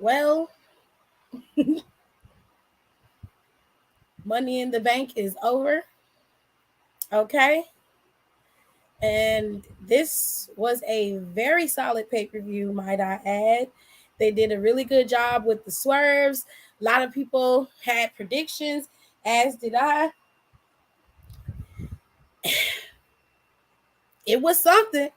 Well, Money in the Bank is over. Okay. And this was a very solid pay per view, might I add. They did a really good job with the swerves. A lot of people had predictions, as did I. It was something.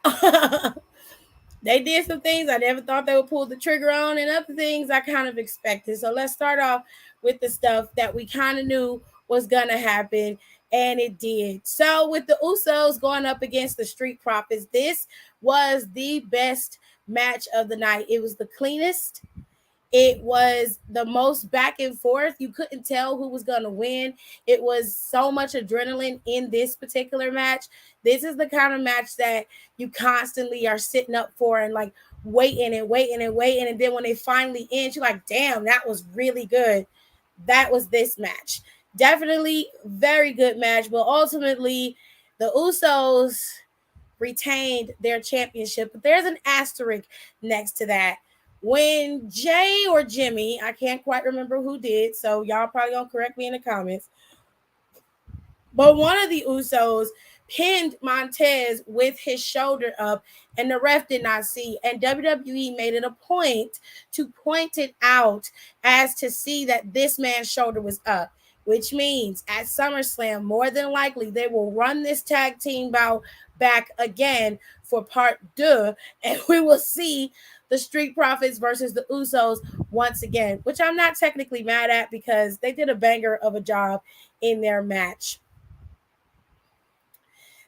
They did some things I never thought they would pull the trigger on, and other things I kind of expected. So let's start off with the stuff that we kind of knew was going to happen, and it did. So, with the Usos going up against the Street Profits, this was the best match of the night. It was the cleanest. It was the most back and forth. You couldn't tell who was going to win. It was so much adrenaline in this particular match. This is the kind of match that you constantly are sitting up for and like waiting and waiting and waiting. And then when they finally end, you're like, damn, that was really good. That was this match. Definitely very good match. But ultimately, the Usos retained their championship. But there's an asterisk next to that. When Jay or Jimmy, I can't quite remember who did, so y'all probably gonna correct me in the comments. But one of the Usos pinned Montez with his shoulder up, and the ref did not see. And WWE made it a point to point it out as to see that this man's shoulder was up, which means at SummerSlam, more than likely, they will run this tag team bout back again for part two, and we will see the Street Profits versus the Usos once again, which I'm not technically mad at because they did a banger of a job in their match.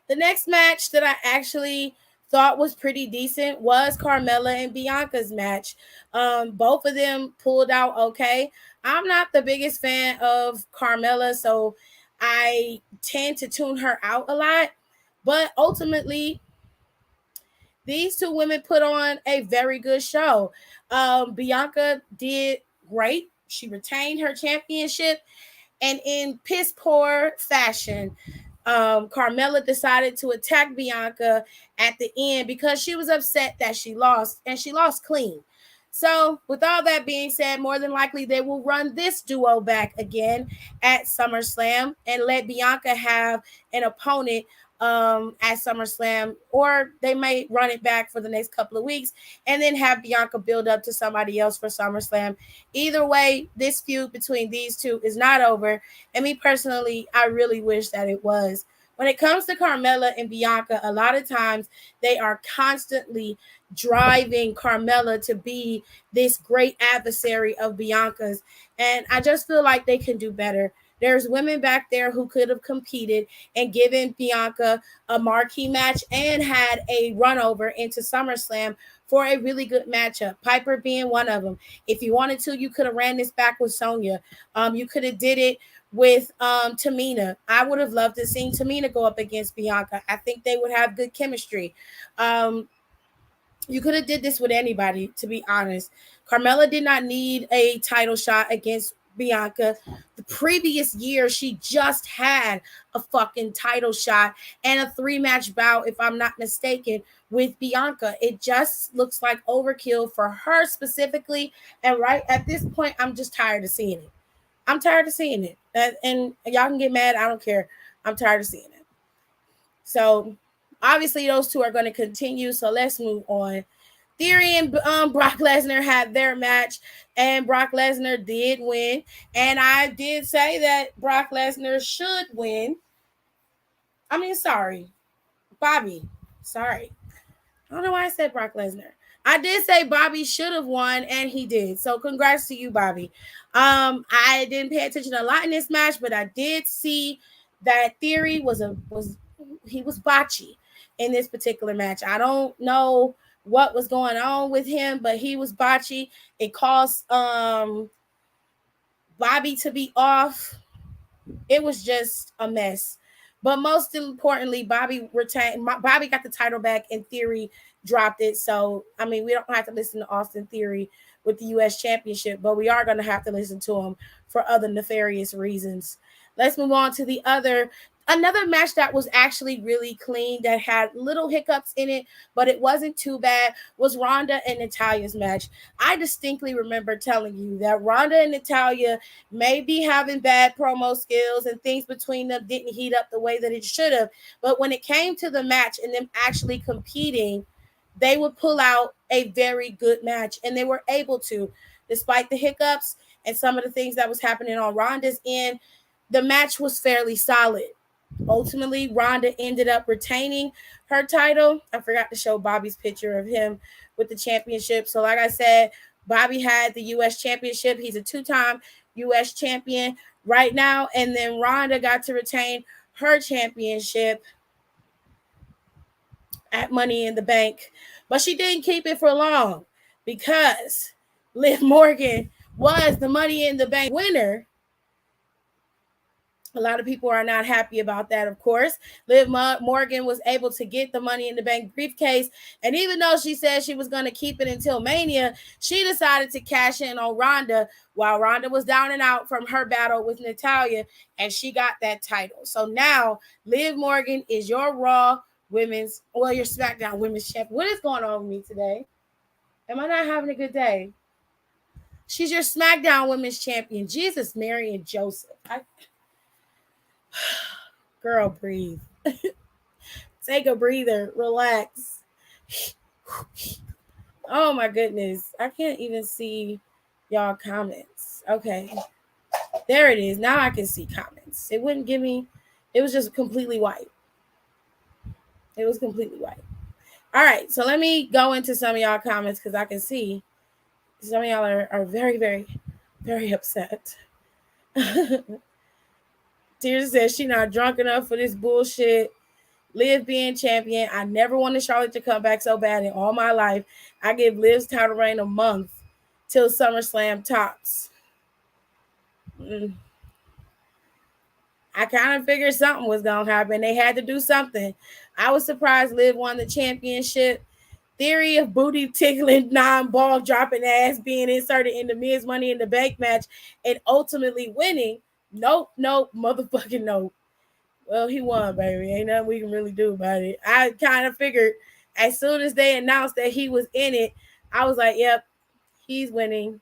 The next match that I actually thought was pretty decent was Carmella and Bianca's match. Both of them pulled out okay. I'm not the biggest fan of Carmella, so I tend to tune her out a lot. But ultimately, these two women put on a very good show. Bianca did great. She retained her championship, and in piss poor fashion, Carmella decided to attack Bianca at the end because she was upset that she lost, and she lost clean. So, with all that being said, more than likely they will run this duo back again at SummerSlam and let Bianca have an opponent at SummerSlam, or they may run it back for the next couple of weeks and then have Bianca build up to somebody else for SummerSlam. Either way, this feud between these two is not over, and me personally, I really wish that it was. When it comes to Carmella and Bianca, a lot of times they are constantly driving Carmella to be this great adversary of Bianca's, and I just feel like they can do better. There's women back there who could have competed and given Bianca a marquee match and had a run over into SummerSlam for a really good matchup. Piper being one of them. If you wanted to, you could have ran this back with Sonya. You could have did it with Tamina. I would have loved to see Tamina go up against Bianca. I think they would have good chemistry. You could have did this with anybody, to be honest. Carmella did not need a title shot against Bianca. The previous year, she just had a fucking title shot and a 3-match bout, if I'm not mistaken, with Bianca. It just looks like overkill for her specifically. And right at this point, I'm just tired of seeing it. I'm tired of seeing it. And y'all can get mad. I don't care. I'm tired of seeing it. So obviously, those two are going to continue. So let's move on. Theory and Brock Lesnar had their match, and Brock Lesnar did win. And I did say that Brock Lesnar should win. I mean, sorry, Bobby. Sorry. I don't know why I said Brock Lesnar. I did say Bobby should have won, and he did. So congrats to you, Bobby. I didn't pay attention a lot in this match, but I did see that Theory was he was botchy in this particular match. I don't know what was going on with him, but he was botchy. It caused Bobby to be off. It was just a mess. But most importantly, Bobby retained. Bobby got the title back, and Theory dropped it. So I mean, we don't have to listen to Austin Theory with the U.S. Championship, but we are going to have to listen to him for other nefarious reasons. Let's move on to the other Another match that was actually really clean, that had little hiccups in it, but it wasn't too bad, was Ronda and Natalya's match. I distinctly remember telling you that Ronda and Natalya may be having bad promo skills and things between them didn't heat up the way that it should have. But when it came to the match and them actually competing, they would pull out a very good match, and they were able to, despite the hiccups and some of the things that was happening on Ronda's end. The match was fairly solid. Ultimately, Ronda ended up retaining her title. I forgot to show Bobby's picture of him with the championship. So, like I said, Bobby had the U.S. championship. He's a two-time U.S. champion right now. And then Ronda got to retain her championship at Money in the Bank. But she didn't keep it for long because Liv Morgan was the Money in the Bank winner. A lot of people are not happy about that, of course. Liv Morgan was able to get the Money in the Bank briefcase. And even though she said she was going to keep it until Mania, she decided to cash in on Ronda while Ronda was down and out from her battle with Natalya. And she got that title. So now Liv Morgan is your Raw Women's, well, your SmackDown Women's Champion. What is going on with me today? Am I not having a good day? She's your SmackDown Women's Champion. Jesus, Mary, and Joseph. Girl, breathe. Take a breather. Relax. Oh my goodness. I can't even see y'all comments. Okay. There it is. Now I can see comments. It wouldn't give me, it was just completely white. It was completely white. All right. So let me go into some of y'all comments because I can see some of y'all are very, very, very upset. Tears says she not drunk enough for this bullshit. Liv being champion. I never wanted Charlotte to come back so bad in all my life. I give Liv's title reign a month till SummerSlam tops. I kind of figured something was going to happen. They had to do something. I was surprised Liv won the championship. Theory of booty tickling, non-ball dropping ass being inserted in the Miz Money in the Bank match and ultimately winning. Nope, motherfucking nope. Well, he won, baby. Ain't nothing we can really do about it. I kind of figured as soon as they announced that he was in it, I was like, yep, he's winning.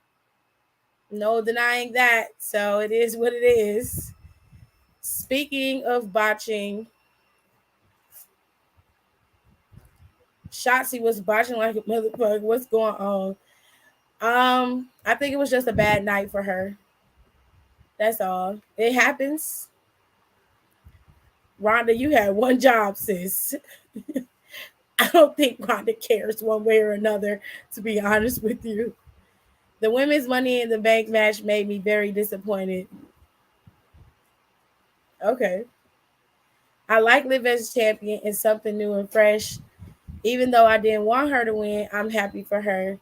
No denying that. So it is what it is. Speaking of botching, Shotzi was botching like a motherfucker. What's going on? I think it was just a bad night for her. That's all. It happens. Ronda, you had one job, sis. I don't think Ronda cares one way or another, to be honest with you. The women's Money in the Bank match made me very disappointed. Okay. I like Liv as champion. It's something new and fresh. Even though I didn't want her to win, I'm happy for her.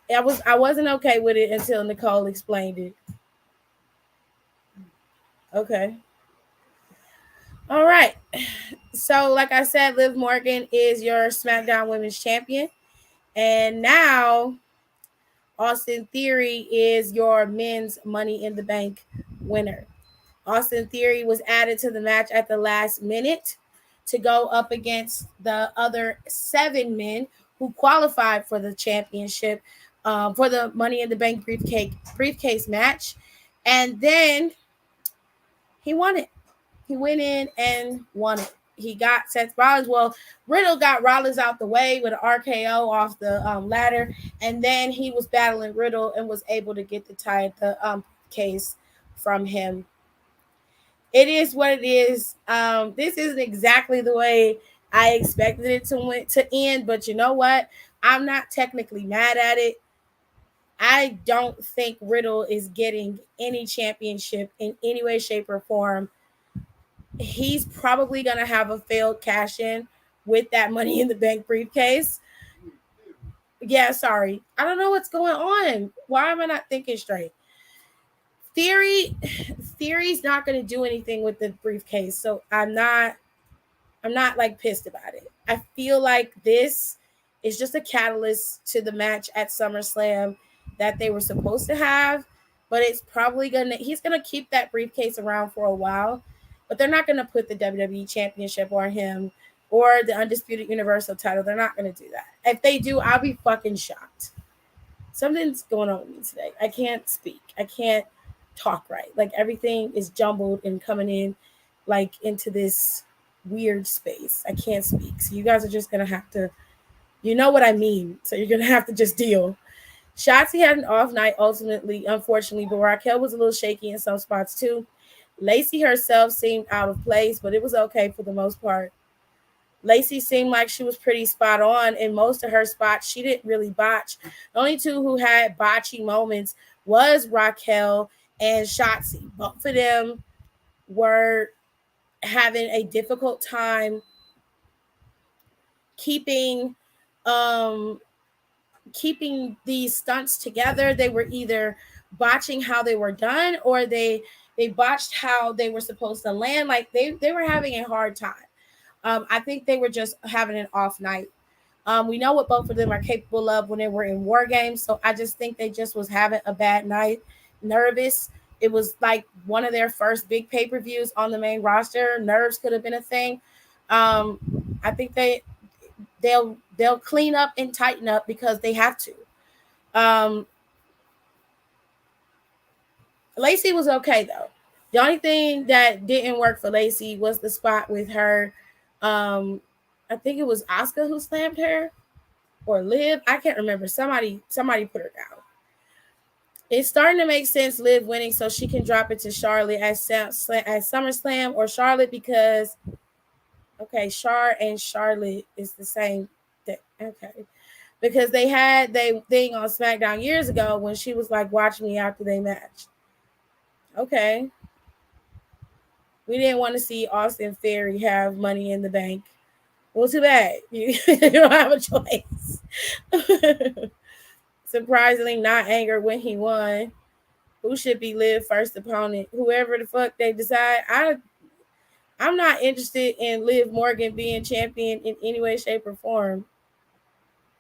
I wasn't okay with it until Nicole explained it. Okay. All right. So, like I said, Liv Morgan is your SmackDown Women's Champion. And now Austin Theory is your men's Money in the Bank winner. Austin Theory was added to the match at the last minute to go up against the other 7 men who qualified for the championship, for the Money in the Bank briefcase match. And then he won it. He went in and won it. He got Seth Rollins. Well, Riddle got Rollins out the way with an RKO off the ladder, and then he was battling Riddle and was able to get the case from him. It is what it is. This isn't exactly the way I expected it to end, but you know what? I'm not technically mad at it. I don't think Riddle is getting any championship in any way, shape, or form. He's probably going to have a failed cash in with that Money in the Bank briefcase. Yeah, sorry. I don't know what's going on. Why am I not thinking straight? Theory's not going to do anything with the briefcase, so I'm not like pissed about it. I feel like this is just a catalyst to the match at SummerSlam that they were supposed to have, but it's probably he's gonna keep that briefcase around for a while. but they're not going to put the WWE Championship on him or the Undisputed Universal title. They're not going to do that. If they do, I'll be fucking shocked. Something's going on with me today. I can't speak. I can't talk right. Like everything is jumbled and coming in like into this weird space. I can't speak. So you guys are just going to have to, you know what I mean. So you're going to have to just deal. Shotzi had an off night ultimately, unfortunately, but Raquel was a little shaky in some spots too. Lacey herself seemed out of place, but it was okay for the most part. Lacey seemed like she was pretty spot on in most of her spots. She didn't really botch. The only two who had botchy moments was Raquel and Shotzi. Both of them were having a difficult time keeping these stunts together. They were either botching how they were done or they botched how they were supposed to land. Like they were having a hard time. I think they were just having an off night. We know what both of them are capable of when they were in war games. So I just think they just was having a bad night, nervous. It was like one of their first big pay-per-views on the main roster. Nerves could have been a thing. I think they'll clean up and tighten up because they have to. Lacey was okay though. The only thing that didn't work for Lacey was the spot with her. I think it was Asuka who slammed her, or Liv. I can't remember. Somebody put her down. It's starting to make sense, Liv winning, so she can drop it to Charlotte at SummerSlam, or Charlotte because, okay, Char and Charlotte is the same thing. Okay. Because they had their thing on SmackDown years ago when she was like, watch me after they match. Okay. We didn't want to see Austin Theory have Money in the Bank. Well, too bad. You don't have a choice. Surprisingly, not angered when he won. Who should be Liv's first opponent? Whoever the fuck they decide. I'm not interested in Liv Morgan being champion in any way, shape, or form.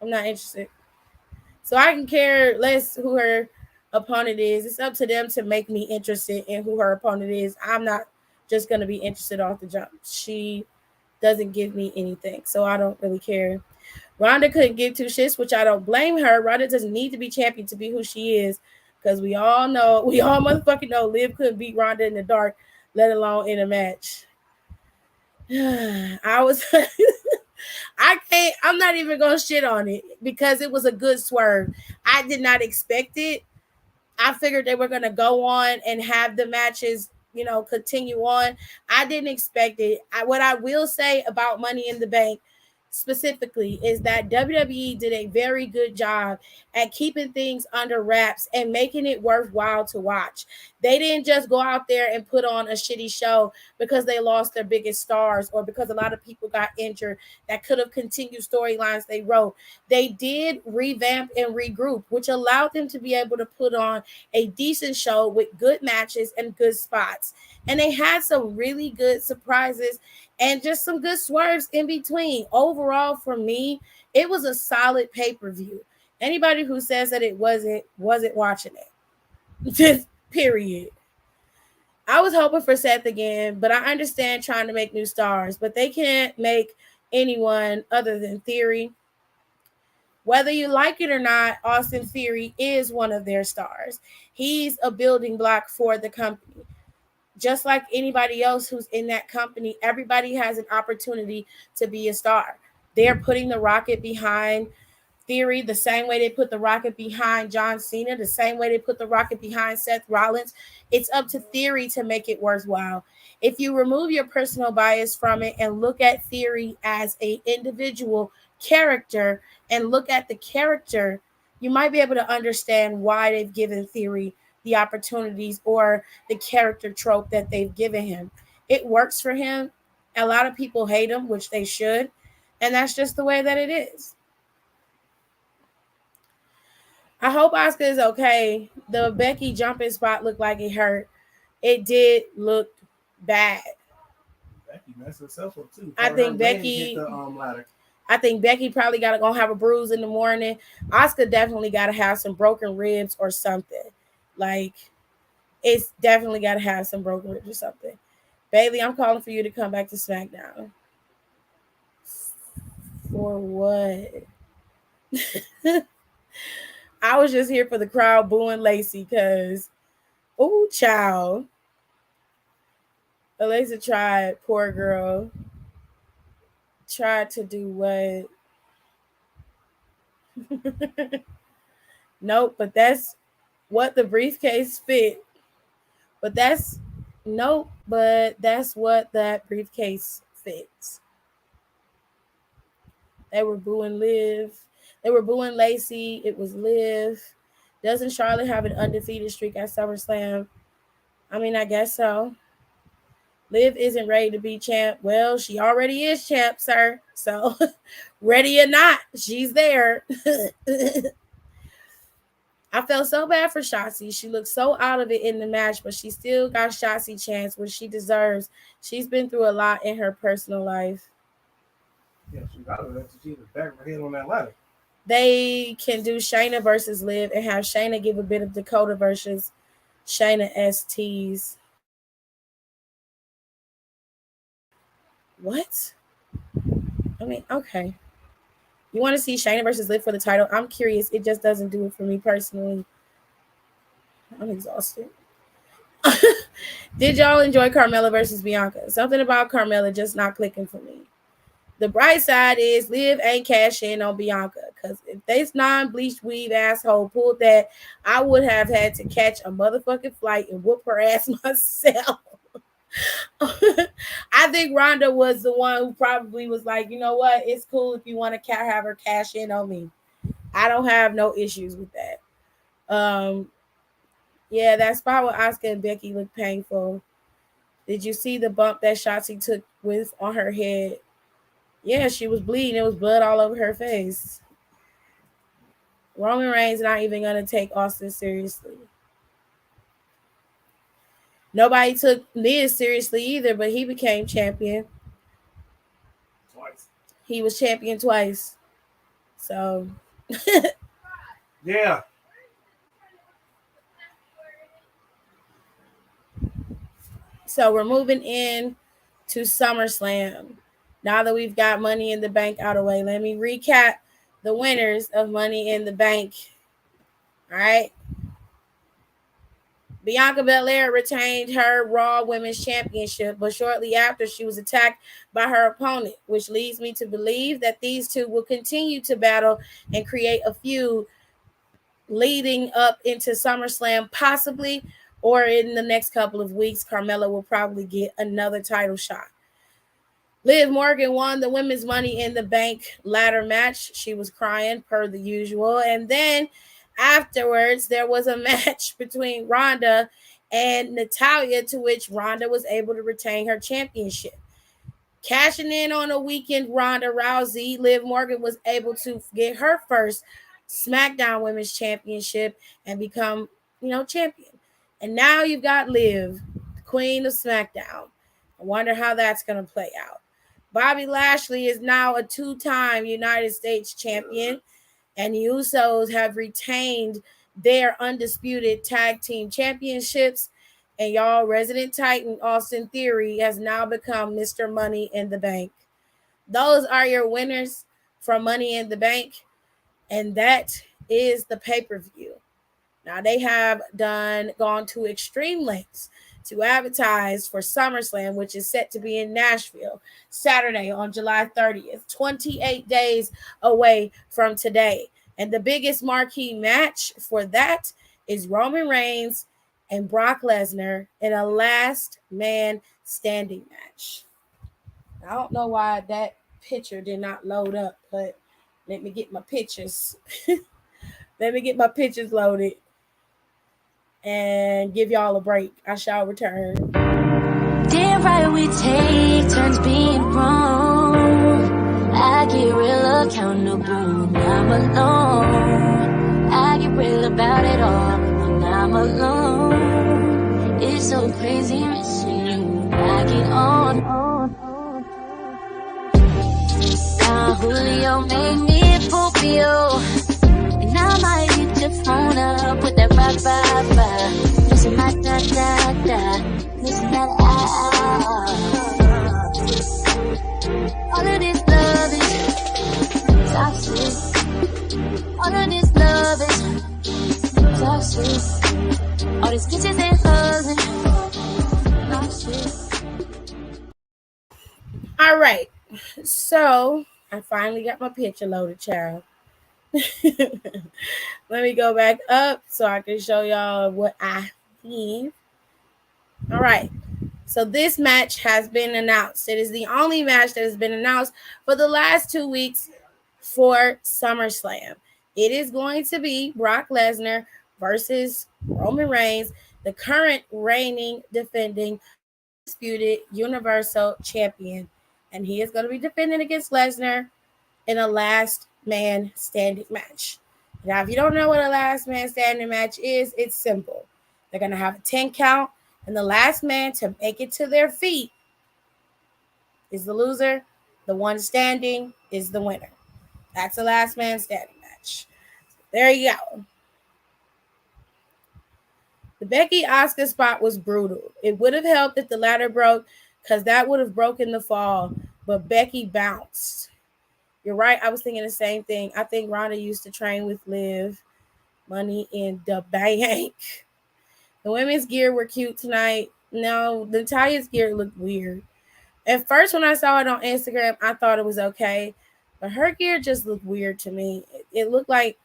I'm not interested. So I can care less who her opponent is. It's up to them to make me interested in who her opponent is. I'm not just going to be interested off the jump. She doesn't give me anything, so I don't really care. Ronda couldn't give two shits, which I don't blame her. Ronda doesn't need to be champion to be who she is, because we all motherfucking know Liv couldn't beat Ronda in the dark, let alone in a match. I'm not even gonna shit on it because it was a good swerve. I did not expect it. I figured they were gonna go on and have the matches, continue on. I didn't expect it. What I will say about Money in the Bank specifically is that WWE did a very good job at keeping things under wraps and making it worthwhile to watch. They didn't just go out there and put on a shitty show because they lost their biggest stars or because a lot of people got injured that could have continued storylines they wrote. They did revamp and regroup, which allowed them to be able to put on a decent show with good matches and good spots. And they had some really good surprises and just some good swerves in between. Overall, for me, it was a solid pay-per-view. Anybody who says that it wasn't watching it. Just period. I was hoping for Seth again, but I understand trying to make new stars, but they can't make anyone other than Theory. Whether you like it or not, Austin Theory is one of their stars. He's a building block for the company. Just like anybody else who's in that company, everybody has an opportunity to be a star. They're putting the rocket behind Theory the same way they put the rocket behind John Cena, the same way they put the rocket behind Seth Rollins. It's up to Theory to make it worthwhile. If you remove your personal bias from it and look at Theory as an individual character and look at the character, you might be able to understand why they've given Theory the opportunities or the character trope that they've given him. It works for him. A lot of people hate him, which they should, and that's just the way that it is. I hope Asuka is okay. The Becky jumping spot looked like it hurt. It did look bad. Becky messed herself up too. I think Becky hit the ladder. I think Becky probably gonna have a bruise in the morning. Asuka definitely gotta have some broken ribs or something. Like, it's definitely gotta have some broken ribs or something. Bailey, I'm calling for you to come back to SmackDown. For what? I was just here for the crowd booing Lacey because, oh, child. Alexa tried, poor girl. Tried to do what? Nope, but that's what the briefcase fit. But that's nope, but that's what that briefcase fits. They were booing Liv. They were booing Lacey. It was Liv. Doesn't Charlotte have an undefeated streak at SummerSlam? I mean, I guess so. Liv isn't ready to be champ. Well, she already is champ, sir. So, ready or not, she's there. I felt so bad for Shotzi. She looked so out of it in the match, but she still got Shotzi chance, which she deserves. She's been through a lot in her personal life. Yeah, she got it. She was back her head on that ladder. They can do Shayna versus Liv and have Shayna give a bit of Dakota versus Shayna STs. What? I mean, okay. You want to see Shayna versus Liv for the title? I'm curious. It just doesn't do it for me personally. I'm exhausted. Did y'all enjoy Carmella versus Bianca? Something about Carmella just not clicking for me. The bright side is Liv ain't cash in on Bianca, because if this non-bleached weave asshole pulled that, I would have had to catch a motherfucking flight and whoop her ass myself. I think Ronda was the one who probably was like, you know what? It's cool if you want to have her cash in on me. I don't have no issues with that. Yeah, that spot with Asuka and Becky looked painful. Did you see the bump that Shotzi took with on her head? Yeah, she was bleeding. It was blood all over her face. Roman Reigns not even going to take Austin seriously. Nobody took Miz seriously either, but he became champion. Twice. He was champion twice. So. Yeah. So we're moving in to SummerSlam. Now that we've got Money in the Bank out of the way, let me recap the winners of Money in the Bank. All right. Bianca Belair retained her Raw Women's Championship, but shortly after she was attacked by her opponent, which leads me to believe that these two will continue to battle and create a feud leading up into SummerSlam, possibly, or in the next couple of weeks, Carmella will probably get another title shot. Liv Morgan won the Women's Money in the Bank ladder match. She was crying per the usual. And then afterwards, there was a match between Ronda and Natalya, to which Ronda was able to retain her championship. Cashing in on a weekend Ronda Rousey, Liv Morgan was able to get her first SmackDown Women's Championship and become, champion. And now you've got Liv, the Queen of SmackDown. I wonder how that's going to play out. Bobby Lashley is now a 2-time United States champion, and the Usos have retained their undisputed tag team championships. And y'all, Resident Titan Austin Theory has now become Mr. Money in the Bank. Those are your winners from Money in the Bank, and that is the pay-per-view. Now, they have gone to extreme lengths to advertise for SummerSlam, which is set to be in Nashville Saturday on July 30th, 28 days away from today. And the biggest marquee match for that is Roman Reigns and Brock Lesnar in a last man standing match. I don't know why that picture did not load up, but let me get my pictures. Let me get my pictures loaded and give y'all a break. I shall return. Damn right we take turns being wrong. I get real accountable when I'm alone. I get real about it all when I'm alone. It's so crazy missing you. I get on. Now Julio made me Scorpio. And I might hit your phone up with that rock, bye, bye. Listen, my da, da, da. Listen, that, All right. So I finally got my picture loaded, child. Let me go back up so I can show y'all what I mean. All right. So this match has been announced. It is the only match that has been announced for the last 2 weeks for SummerSlam. It is going to be Brock Lesnar versus Roman Reigns, the current reigning, defending, undisputed Universal Champion. And he is going to be defending against Lesnar in a last man standing match. Now, if you don't know what a last man standing match is, it's simple. They're going to have a 10 count, and the last man to make it to their feet is the loser. The one standing is the winner. That's a last man standing match. There you go. The Becky Asuka spot was brutal. It would have helped if the ladder broke, because that would have broken the fall, but Becky bounced. You're right. I was thinking the same thing. I think Ronda used to train with Liv. Money in the bank. The women's gear were cute tonight. No, Natalia's gear looked weird. At first, when I saw it on Instagram, I thought it was okay. But her gear just looked weird to me. It looked like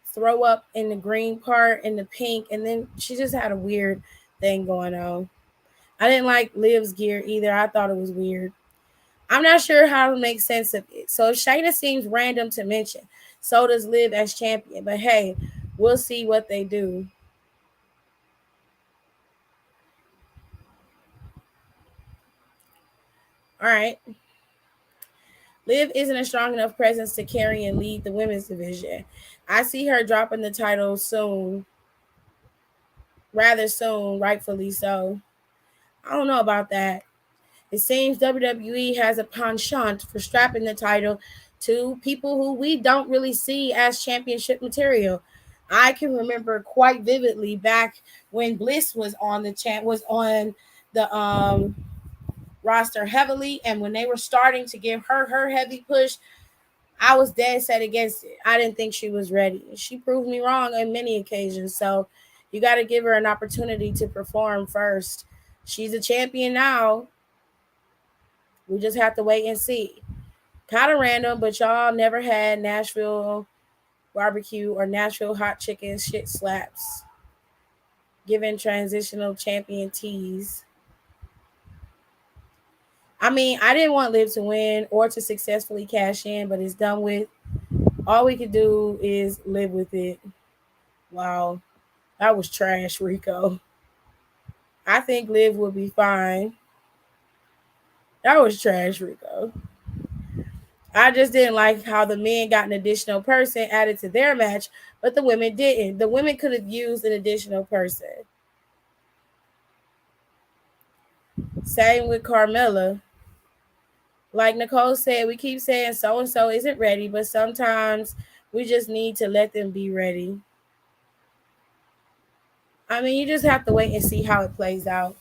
throw up in the green part and the pink. And then she just had a weird thing going on. I didn't like Liv's gear either. I thought it was weird. I'm not sure how to make sense of it. So Shayna seems random to mention. So does Liv as champion. But hey, we'll see what they do. All right. Liv isn't a strong enough presence to carry and lead the women's division. I see her dropping the title soon. Rather soon, rightfully so. I don't know about that. It seems WWE has a penchant for strapping the title to people who we don't really see as championship material. I can remember quite vividly back when Bliss was on the roster heavily, and when they were starting to give her heavy push, I was dead set against it. I didn't think she was ready. She proved me wrong on many occasions. So you got to give her an opportunity to perform first. She's a champion now. We just have to wait and see. Kind of random, but y'all never had Nashville barbecue or Nashville hot chicken shit slaps. Giving transitional champion teas. I mean, I didn't want Liv to win or to successfully cash in, but it's done with. All we could do is live with it. Wow. That was trash, Rico. I think Liv will be fine. That was trash, Rico. I just didn't like how the men got an additional person added to their match, but the women didn't. The women could have used an additional person. Same with Carmella. Like Nicole said, we keep saying so and so isn't ready, but sometimes we just need to let them be ready. I mean, you just have to wait and see how it plays out.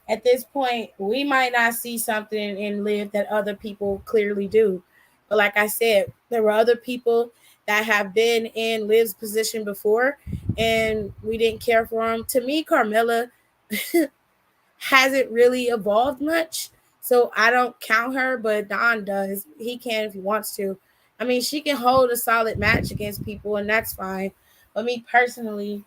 At this point, we might not see something in Liv that other people clearly do. But like I said, there were other people that have been in Liv's position before, and we didn't care for them. To me, Carmella hasn't really evolved much. So I don't count her, but Don does. He can if he wants to. I mean, she can hold a solid match against people, and that's fine. But me personally,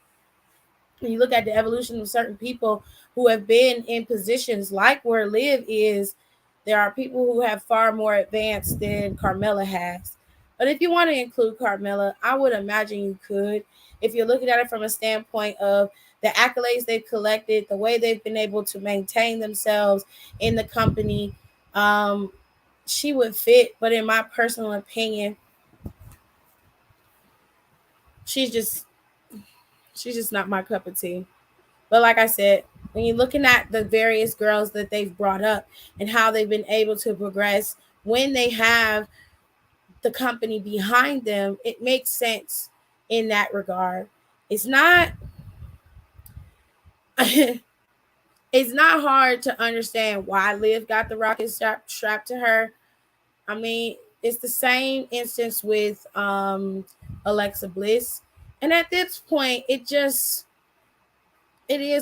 when you look at the evolution of certain people who have been in positions like where Liv is, there are people who have far more advanced than Carmella has. But if you want to include Carmella, I would imagine you could. If you're looking at it from a standpoint of the accolades they've collected, the way they've been able to maintain themselves in the company, she would fit. But in my personal opinion, she's just not my cup of tea. But like I said, when you're looking at the various girls that they've brought up and how they've been able to progress when they have the company behind them, it makes sense in that regard. It's not it's not hard to understand why Liv got the rocket strapped to her. I mean, it's the same instance with Alexa Bliss. And at this point, it is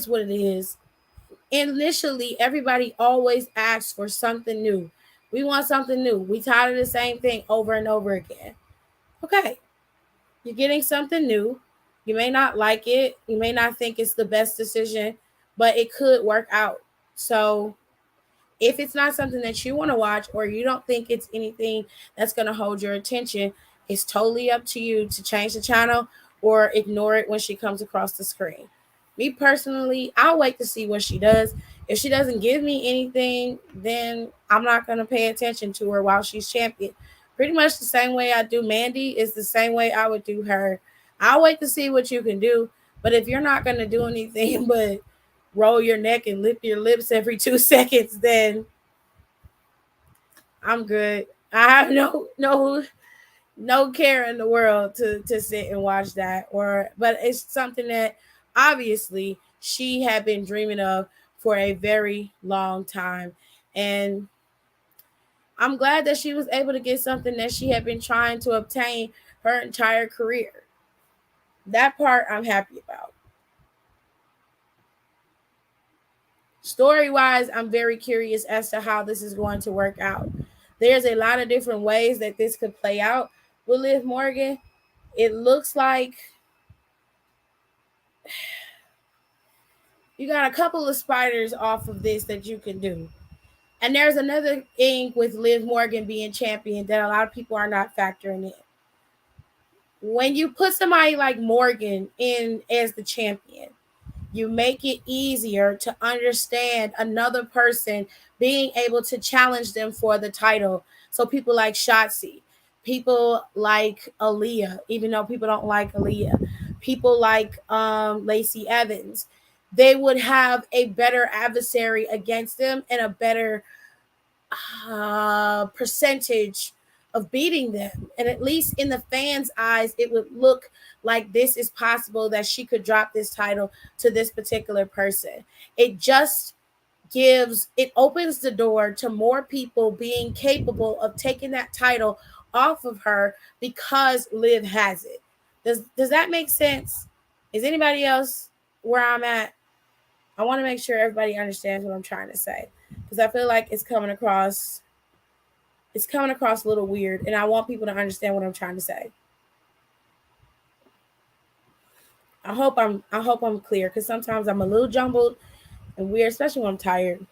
what it is. Initially, everybody always asks for something new. We want something new. We tired of the same thing over and over again. Okay, you're getting something new. You may not like it. You may not think it's the best decision, but it could work out. So if it's not something that you want to watch or you don't think it's anything that's going to hold your attention, it's totally up to you to change the channel or ignore it when she comes across the screen. Me personally, I'll wait to see what she does. If she doesn't give me anything, then I'm not going to pay attention to her while she's champion. Pretty much the same way I do Mandy is the same way I would do her. I'll wait to see what you can do. But if you're not going to do anything but roll your neck and lip your lips every 2 seconds, then I'm good. I have no care in the world to sit and watch that. But it's something that obviously she had been dreaming of for a very long time. And I'm glad that she was able to get something that she had been trying to obtain her entire career. That part I'm happy about. Story wise, I'm very curious as to how this is going to work out. There's a lot of different ways that this could play out with Liv Morgan. It looks like you got a couple of spiders off of this that you can do. And there's another thing with Liv Morgan being champion that a lot of people are not factoring in. When you put somebody like Morgan in as the champion, you make it easier to understand another person being able to challenge them for the title. So people like Shotzi, people like Aaliyah, even though people don't like Aaliyah, people like Lacey Evans, they would have a better adversary against them and a better percentage of beating them. And at least in the fans' eyes, it would look like this is possible that she could drop this title to this particular person. It just it opens the door to more people being capable of taking that title off of her because Liv has it. Does that make sense? Is anybody else where I'm at? I want to make sure everybody understands what I'm trying to say, because I feel like it's coming across a little weird, and I want people to understand what I'm trying to say. I hope I'm clear, because sometimes I'm a little jumbled and weird, especially when I'm tired.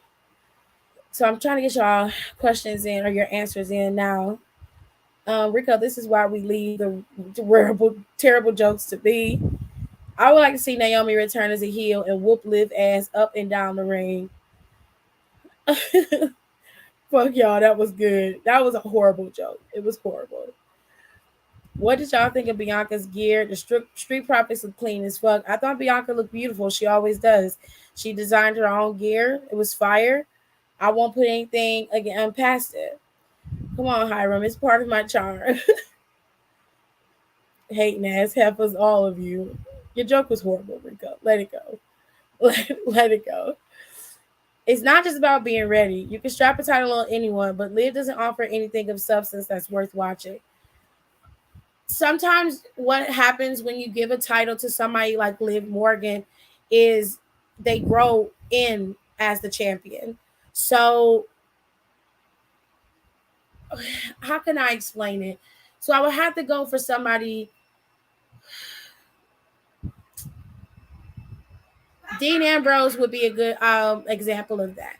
So I'm trying to get y'all questions in or your answers in now. Rico, this is why we leave the terrible jokes to be. I would like to see Naomi return as a heel and whoop Liv ass up and down the ring. Fuck y'all, that was good. That was a horrible joke. It was horrible. What did y'all think of Bianca's gear? The Street Profits look clean as fuck. I thought Bianca looked beautiful. She always does. She designed her own gear. It was fire. I won't put anything again past it. Come on, Hiram. It's part of my charm. Hating ass heifers, all of you. Your joke was horrible, Rico. Let it go. Let it go. It's not just about being ready. You can strap a title on anyone, but Liv doesn't offer anything of substance that's worth watching. Sometimes what happens when you give a title to somebody like Liv Morgan is they grow in as the champion. So how can I explain it? So I would have to go for somebody. Dean Ambrose would be a good example of that.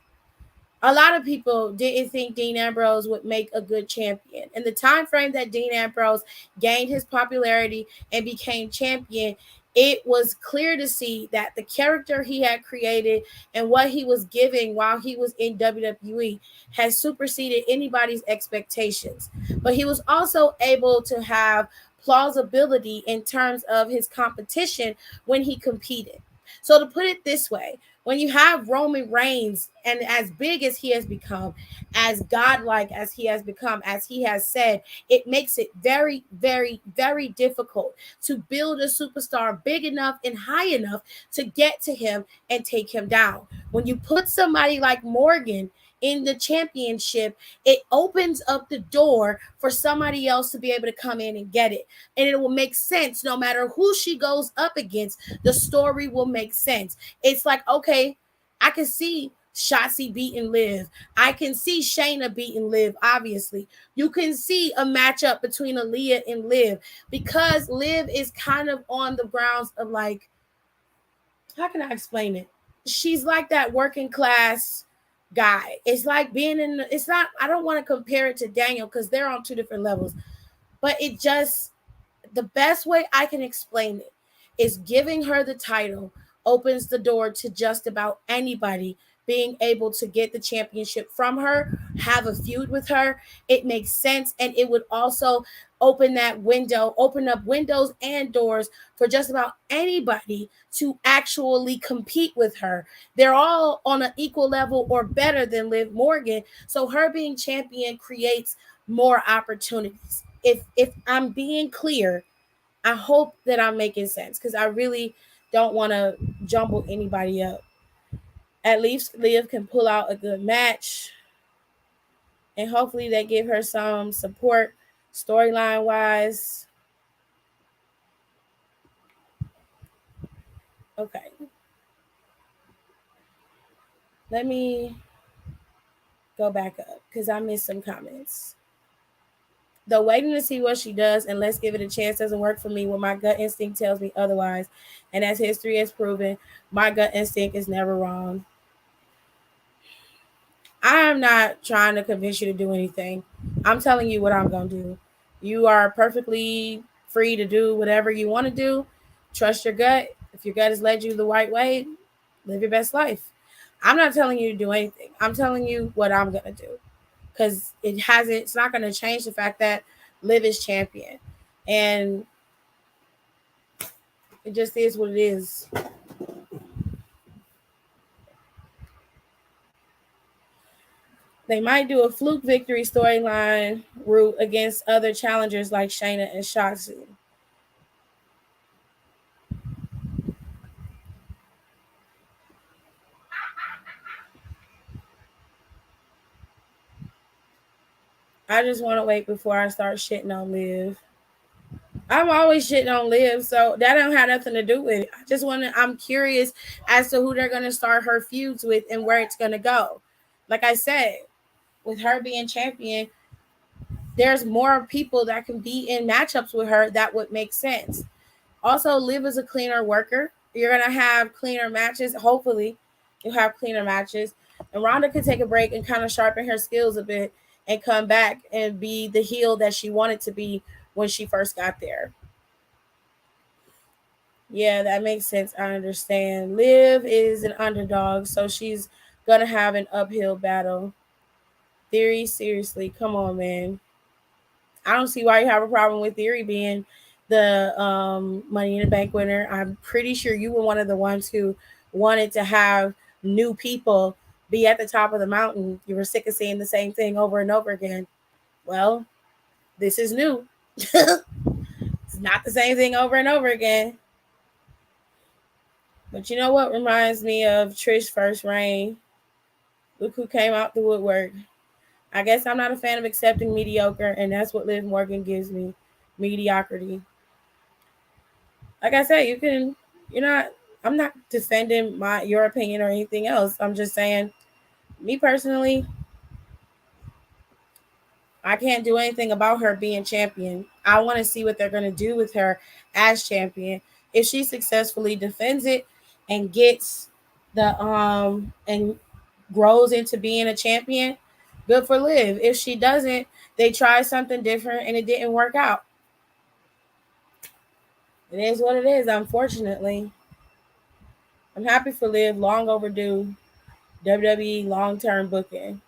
A lot of people didn't think Dean Ambrose would make a good champion. In the time frame that Dean Ambrose gained his popularity and became champion, it was clear to see that the character he had created and what he was giving while he was in WWE has superseded anybody's expectations. But he was also able to have plausibility in terms of his competition when he competed. So to put it this way, when you have Roman Reigns, and as big as he has become, as godlike as he has become, as he has said, it makes it very, very, very difficult to build a superstar big enough and high enough to get to him and take him down. When you put somebody like Morgan in the championship, it opens up the door for somebody else to be able to come in and get it. And it will make sense no matter who she goes up against. The story will make sense. It's like, okay, I can see Shotzi beating Liv. I can see Shayna beating Liv, obviously. You can see a matchup between Aaliyah and Liv because Liv is kind of on the grounds of like, how can I explain it? She's like that working class guy. It's like being in, it's not, I don't want to compare it to Daniel because they're on two different levels, but it just, the best way I can explain it is giving her the title opens the door to just about anybody being able to get the championship from her, have a feud with her. It makes sense. And it would also open up windows and doors for just about anybody to actually compete with her. They're all on an equal level or better than Liv Morgan. So her being champion creates more opportunities. If I'm being clear, I hope that I'm making sense because I really don't want to jumble anybody up. At least Liv can pull out a good match, and hopefully they give her some support storyline wise. Okay. Let me go back up because I missed some comments. Though waiting to see what she does and let's give it a chance doesn't work for me when my gut instinct tells me otherwise. And as history has proven, my gut instinct is never wrong. I'm not trying to convince you to do anything. I'm telling you what I'm going to do. You are perfectly free to do whatever you want to do. Trust your gut. If your gut has led you the right way, live your best life. I'm not telling you to do anything. I'm telling you what I'm going to do. Because it's not going to change the fact that Liv is champion. And it just is what it is. They might do a fluke victory storyline route against other challengers like Shayna and Shotzi. I just want to wait before I start shitting on Liv. I'm always shitting on Liv, so that don't have nothing to do with it. I'm curious as to who they're going to start her feuds with and where it's going to go. Like I said, with her being champion, there's more people that can be in matchups with her that would make sense. Also, Liv is a cleaner worker. You're going to have cleaner matches. Hopefully, you'll have cleaner matches. And Ronda could take a break and kind of sharpen her skills a bit and come back and be the heel that she wanted to be when she first got there. Yeah, that makes sense. I understand. Liv is an underdog, so she's going to have an uphill battle. Theory, seriously, come on, man. I don't see why you have a problem with Theory being the Money in the Bank winner. I'm pretty sure you were one of the ones who wanted to have new people be at the top of the mountain. You were sick of seeing the same thing over and over again. Well, this is new. It's not the same thing over and over again. But you know what reminds me of Trish's first reign? Look who came out the woodwork. I guess I'm not a fan of accepting mediocre, and that's what Liv Morgan gives me, mediocrity. Like I said, I'm not defending your opinion or anything else. I'm just saying, me personally, I can't do anything about her being champion. I want to see what they're going to do with her as champion. If she successfully defends it and gets and grows into being a champion, good for Liv. If she doesn't, they try something different and it didn't work out. It is what it is, unfortunately. I'm happy for Liv. Long overdue. WWE long-term booking.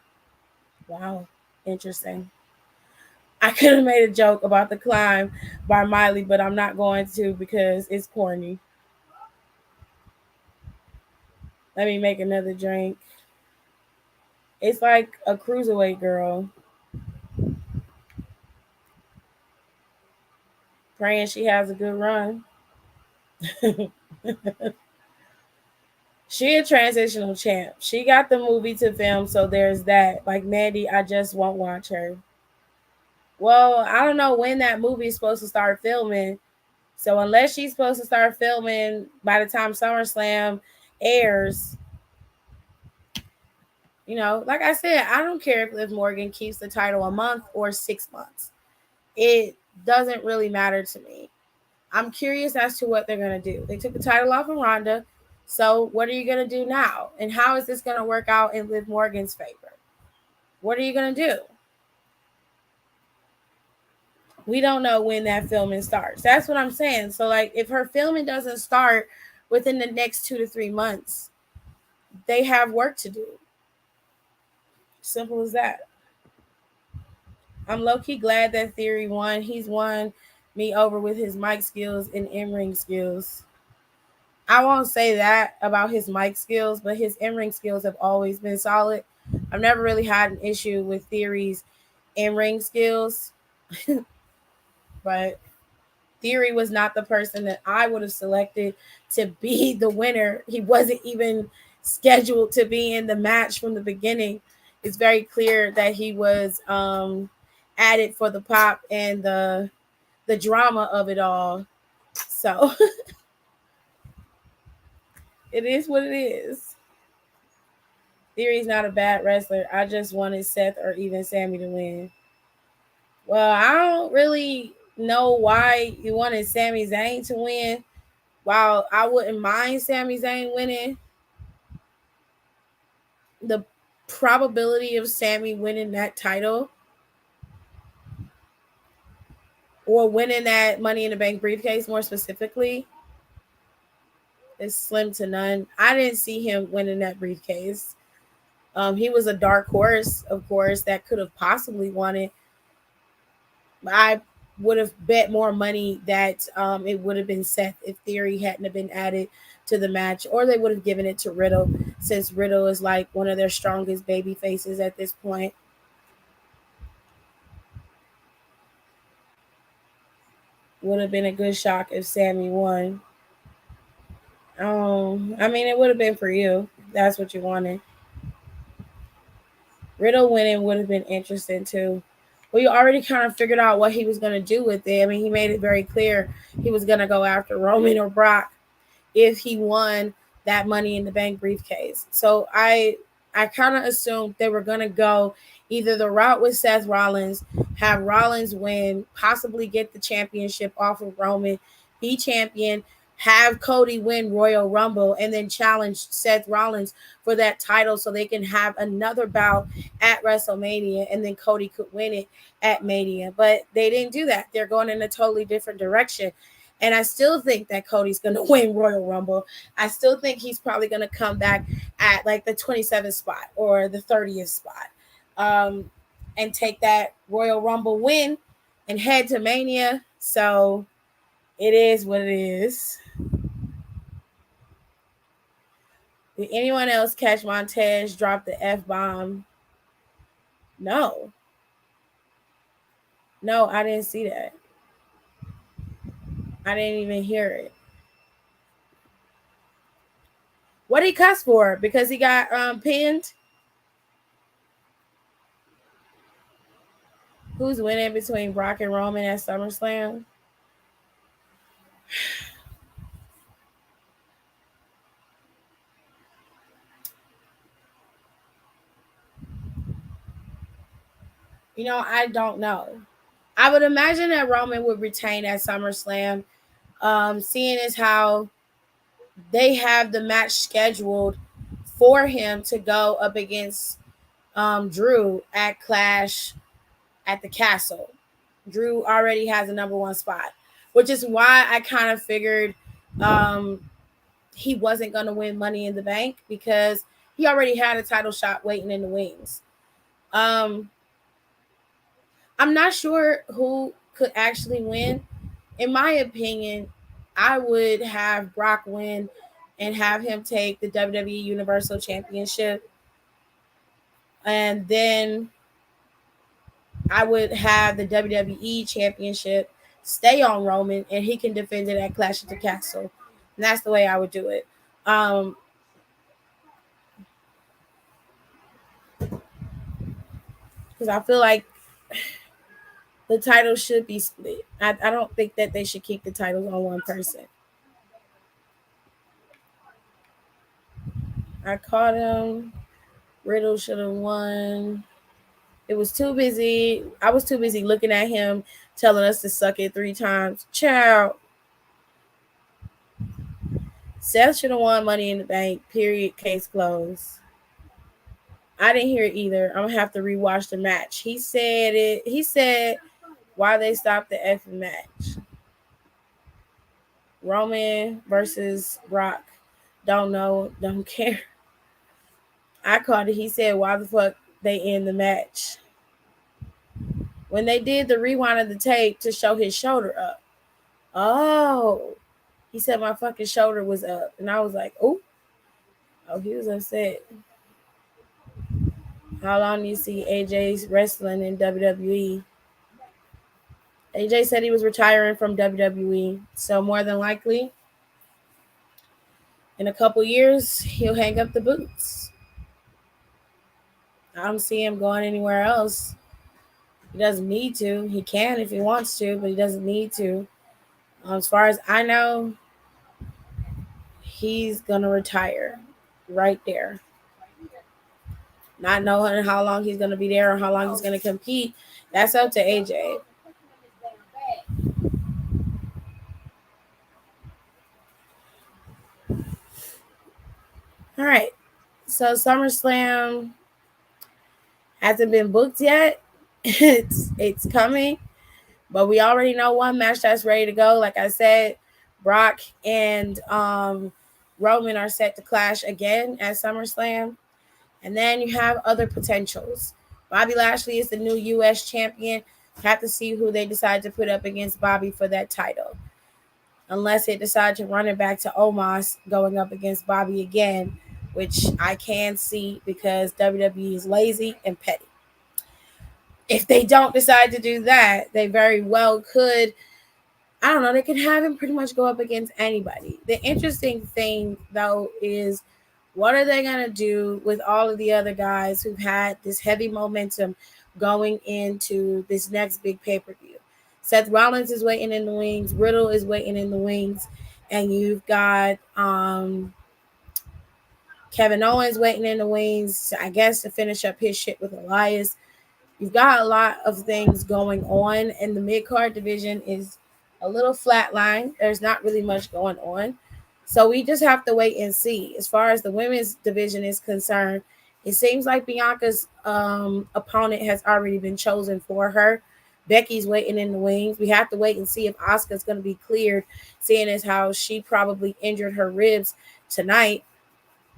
Wow. Interesting. I could have made a joke about the climb by Miley, but I'm not going to because it's corny. Let me make another drink. It's like a cruiserweight girl. Praying she has a good run. She a transitional champ. She got the movie to film, so there's that. Like Mandy, I just won't watch her. Well, I don't know when that movie is supposed to start filming. So unless she's supposed to start filming by the time SummerSlam airs, Like I said, I don't care if Liv Morgan keeps the title a month or 6 months. It doesn't really matter to me. I'm curious as to what they're going to do. They took the title off of Ronda. So what are you going to do now? And how is this going to work out in Liv Morgan's favor? What are you going to do? We don't know when that filming starts. That's what I'm saying. So, like, if her filming doesn't start within the next 2 to 3 months, they have work to do. Simple as that. I'm low-key glad that Theory won. He's won me over with his mic skills and in-ring skills. I won't say that about his mic skills, but his in-ring skills have always been solid. I've never really had an issue with Theory's in-ring skills. But Theory was not the person that I would have selected to be the winner. He wasn't even scheduled to be in the match from the beginning. It's very clear that he was added for the pop and the drama of it all. So it is what it is. Theory's not a bad wrestler. I just wanted Seth or even Sammy to win. Well, I don't really know why you wanted Sami Zayn to win. While I wouldn't mind Sami Zayn winning, the probability of Sami winning that title or winning that Money in the Bank briefcase more specifically is slim to none. I didn't see him winning that briefcase. He was a dark horse, of course, that could have possibly won it. I would have bet more money that it would have been Seth if Theory hadn't have been added to the match, or they would have given it to Riddle, since Riddle is like one of their strongest baby faces at this point. Would have been a good shock if Sami won. I mean, it would have been for you. That's what you wanted. Riddle winning would have been interesting too. Well, you already kind of figured out what he was going to do with it. I mean, he made it very clear he was going to go after Roman or Brock if he won that Money in the Bank briefcase. So I kind of assumed they were going to go either the route with Seth Rollins, have Rollins win, possibly get the championship off of Roman, be champion, have Cody win Royal Rumble, and then challenge Seth Rollins for that title so they can have another bout at WrestleMania, and then Cody could win it at Mania. But they didn't do that. They're going in a totally different direction. And I still think that Cody's going to win Royal Rumble. I still think he's probably going to come back at like the 27th spot or the 30th spot and take that Royal Rumble win and head to Mania. So it is what it is. Did anyone else catch Montez drop the F-bomb? No. No, I didn't see that. I didn't even hear it. What did he cuss for? Because he got pinned? Who's winning between Brock and Roman at SummerSlam? I don't know. I would imagine that Roman would retain at SummerSlam. Seeing as how they have the match scheduled for him to go up against Drew at Clash at the Castle. Drew already has a number one spot, which is why I kind of figured he wasn't going to win Money in the Bank, because he already had a title shot waiting in the wings. I'm not sure who could actually win. In my opinion, I would have Brock win and have him take the WWE Universal Championship. And then I would have the WWE Championship stay on Roman, and he can defend it at Clash at the Castle. And that's the way I would do it. Because I feel like the title should be split. I don't think that they should keep the titles on one person. I caught him Riddle should have won. It was too busy. I was too busy looking at him telling us to suck it 3 times. Child. Seth should have won Money in the Bank. Period. Case closed. I didn't hear it either. I'm gonna have to rewatch the match. He said it. He said why they stopped the effing match. Roman versus Brock. Don't know. Don't care. I called it. He said why the fuck they end the match. When they did the rewind of the tape to show his shoulder up. Oh. He said my fucking shoulder was up. And I was like, oh. Oh, he was upset. How long do you see AJ's wrestling in WWE? AJ said he was retiring from WWE. So more than likely, in a couple years, he'll hang up the boots. I don't see him going anywhere else. He doesn't need to. He can if he wants to, but he doesn't need to. As far as I know, he's going to retire right there. Not knowing how long he's going to be there or how long he's going to compete, that's up to AJ. All right. So SummerSlam hasn't been booked yet. It's coming. But we already know one match that's ready to go. Like I said, Brock and Roman are set to clash again at SummerSlam. And then you have other potentials. Bobby Lashley is the new U.S. champion. Have to see who they decide to put up against Bobby for that title. Unless they decide to run it back to Omos going up against Bobby again, which I can see because WWE is lazy and petty. If they don't decide to do that, they very well could, I don't know, they could have him pretty much go up against anybody. The interesting thing, though, is what are they going to do with all of the other guys who've had this heavy momentum going into this next big pay-per-view? Seth Rollins is waiting in the wings. Riddle is waiting in the wings. And you've got Kevin Owens waiting in the wings, I guess, to finish up his shit with Elias. You've got a lot of things going on, and the mid-card division is a little flatline. There's not really much going on. So we just have to wait and see. As far as the women's division is concerned, it seems like Bianca's opponent has already been chosen for her. Becky's waiting in the wings. We have to wait and see if Asuka's going to be cleared, seeing as how she probably injured her ribs tonight.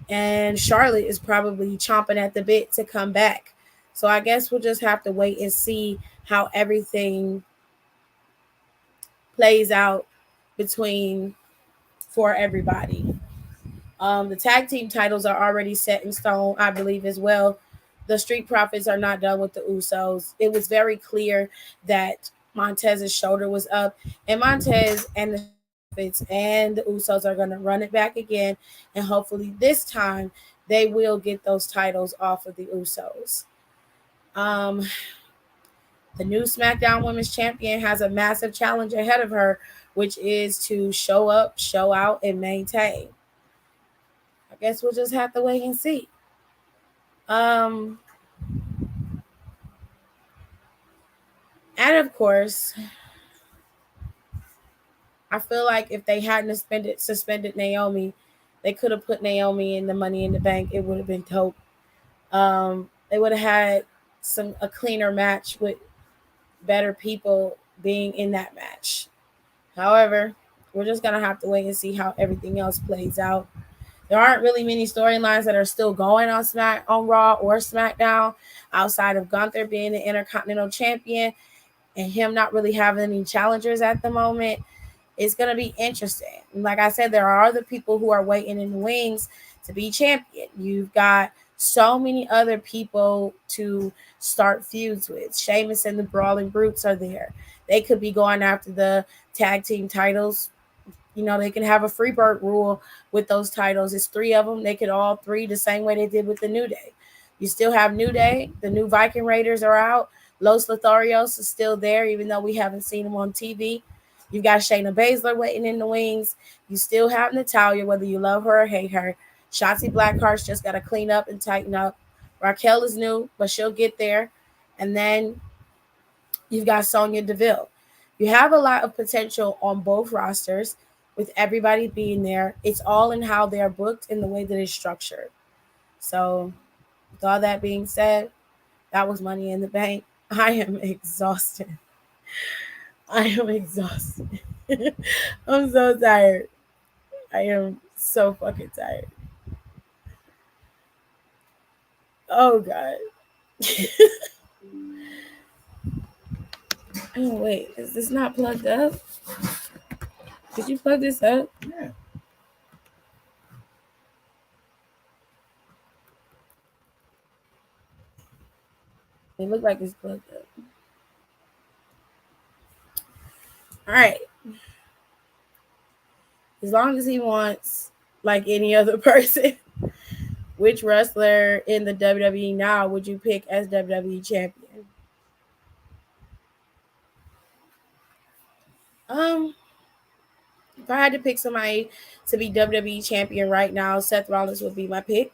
And Charlotte is probably chomping at the bit to come back. So I guess we'll just have to wait and see how everything plays out for everybody. The tag team titles are already set in stone, I believe, as well. The Street Profits are not done with the Usos. It was very clear that Montez's shoulder was up, and Montez and the Profits and the Usos are going to run it back again, and hopefully this time they will get those titles off of the Usos. The new SmackDown Women's Champion has a massive challenge ahead of her, which is to show up, show out, and maintain. I guess we'll just have to wait and see. And of course, I feel like if they hadn't suspended Naomi, they could have put Naomi in the Money in the Bank. It would have been dope. They would have had a cleaner match with better people being in that match. However, we're just gonna have to wait and see how everything else plays out. There aren't really many storylines that are still going on Raw or SmackDown outside of Gunther being the Intercontinental Champion and him not really having any challengers at the moment. It's going to be interesting. Like I said, there are other people who are waiting in the wings to be champion. You've got so many other people to start feuds with. Sheamus and the Brawling Brutes are there. They could be going after the tag team titles. You know, they can have a free bird rule with those titles. It's 3 of them. They could all 3 the same way they did with the New Day. You still have New Day. The new Viking Raiders are out. Los Lotharios is still there, even though we haven't seen them on TV. You got Shayna Baszler waiting in the wings. You still have Natalya, whether you love her or hate her. Shotzi Blackheart's just got to clean up and tighten up. Raquel is new, but she'll get there. And then you've got Sonya Deville. You have a lot of potential on both rosters with everybody being there. It's all in how they're booked and the way that it's structured. So, with all that being said, that was Money in the Bank. I am exhausted. I am exhausted. I'm so tired. I am so fucking tired. Oh god. Oh wait, is this not plugged up? Did you plug this up? Yeah. It looked like it's plugged up. All right. As long as he wants, like any other person, which wrestler in the WWE now would you pick as WWE champion? If I had to pick somebody to be WWE champion right now, Seth Rollins would be my pick.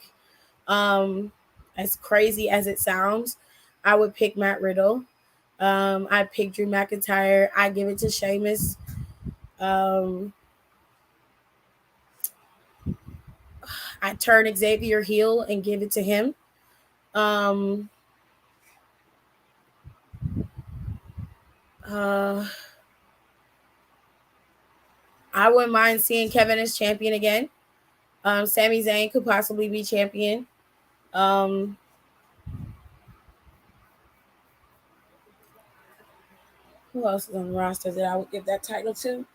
As crazy as it sounds, I would pick Matt Riddle. I'd pick Drew McIntyre. I give it to Sheamus. I turn Xavier heel and give it to him. I wouldn't mind seeing Kevin as champion again. Sami Zayn could possibly be champion. Who else is on the roster that I would give that title to?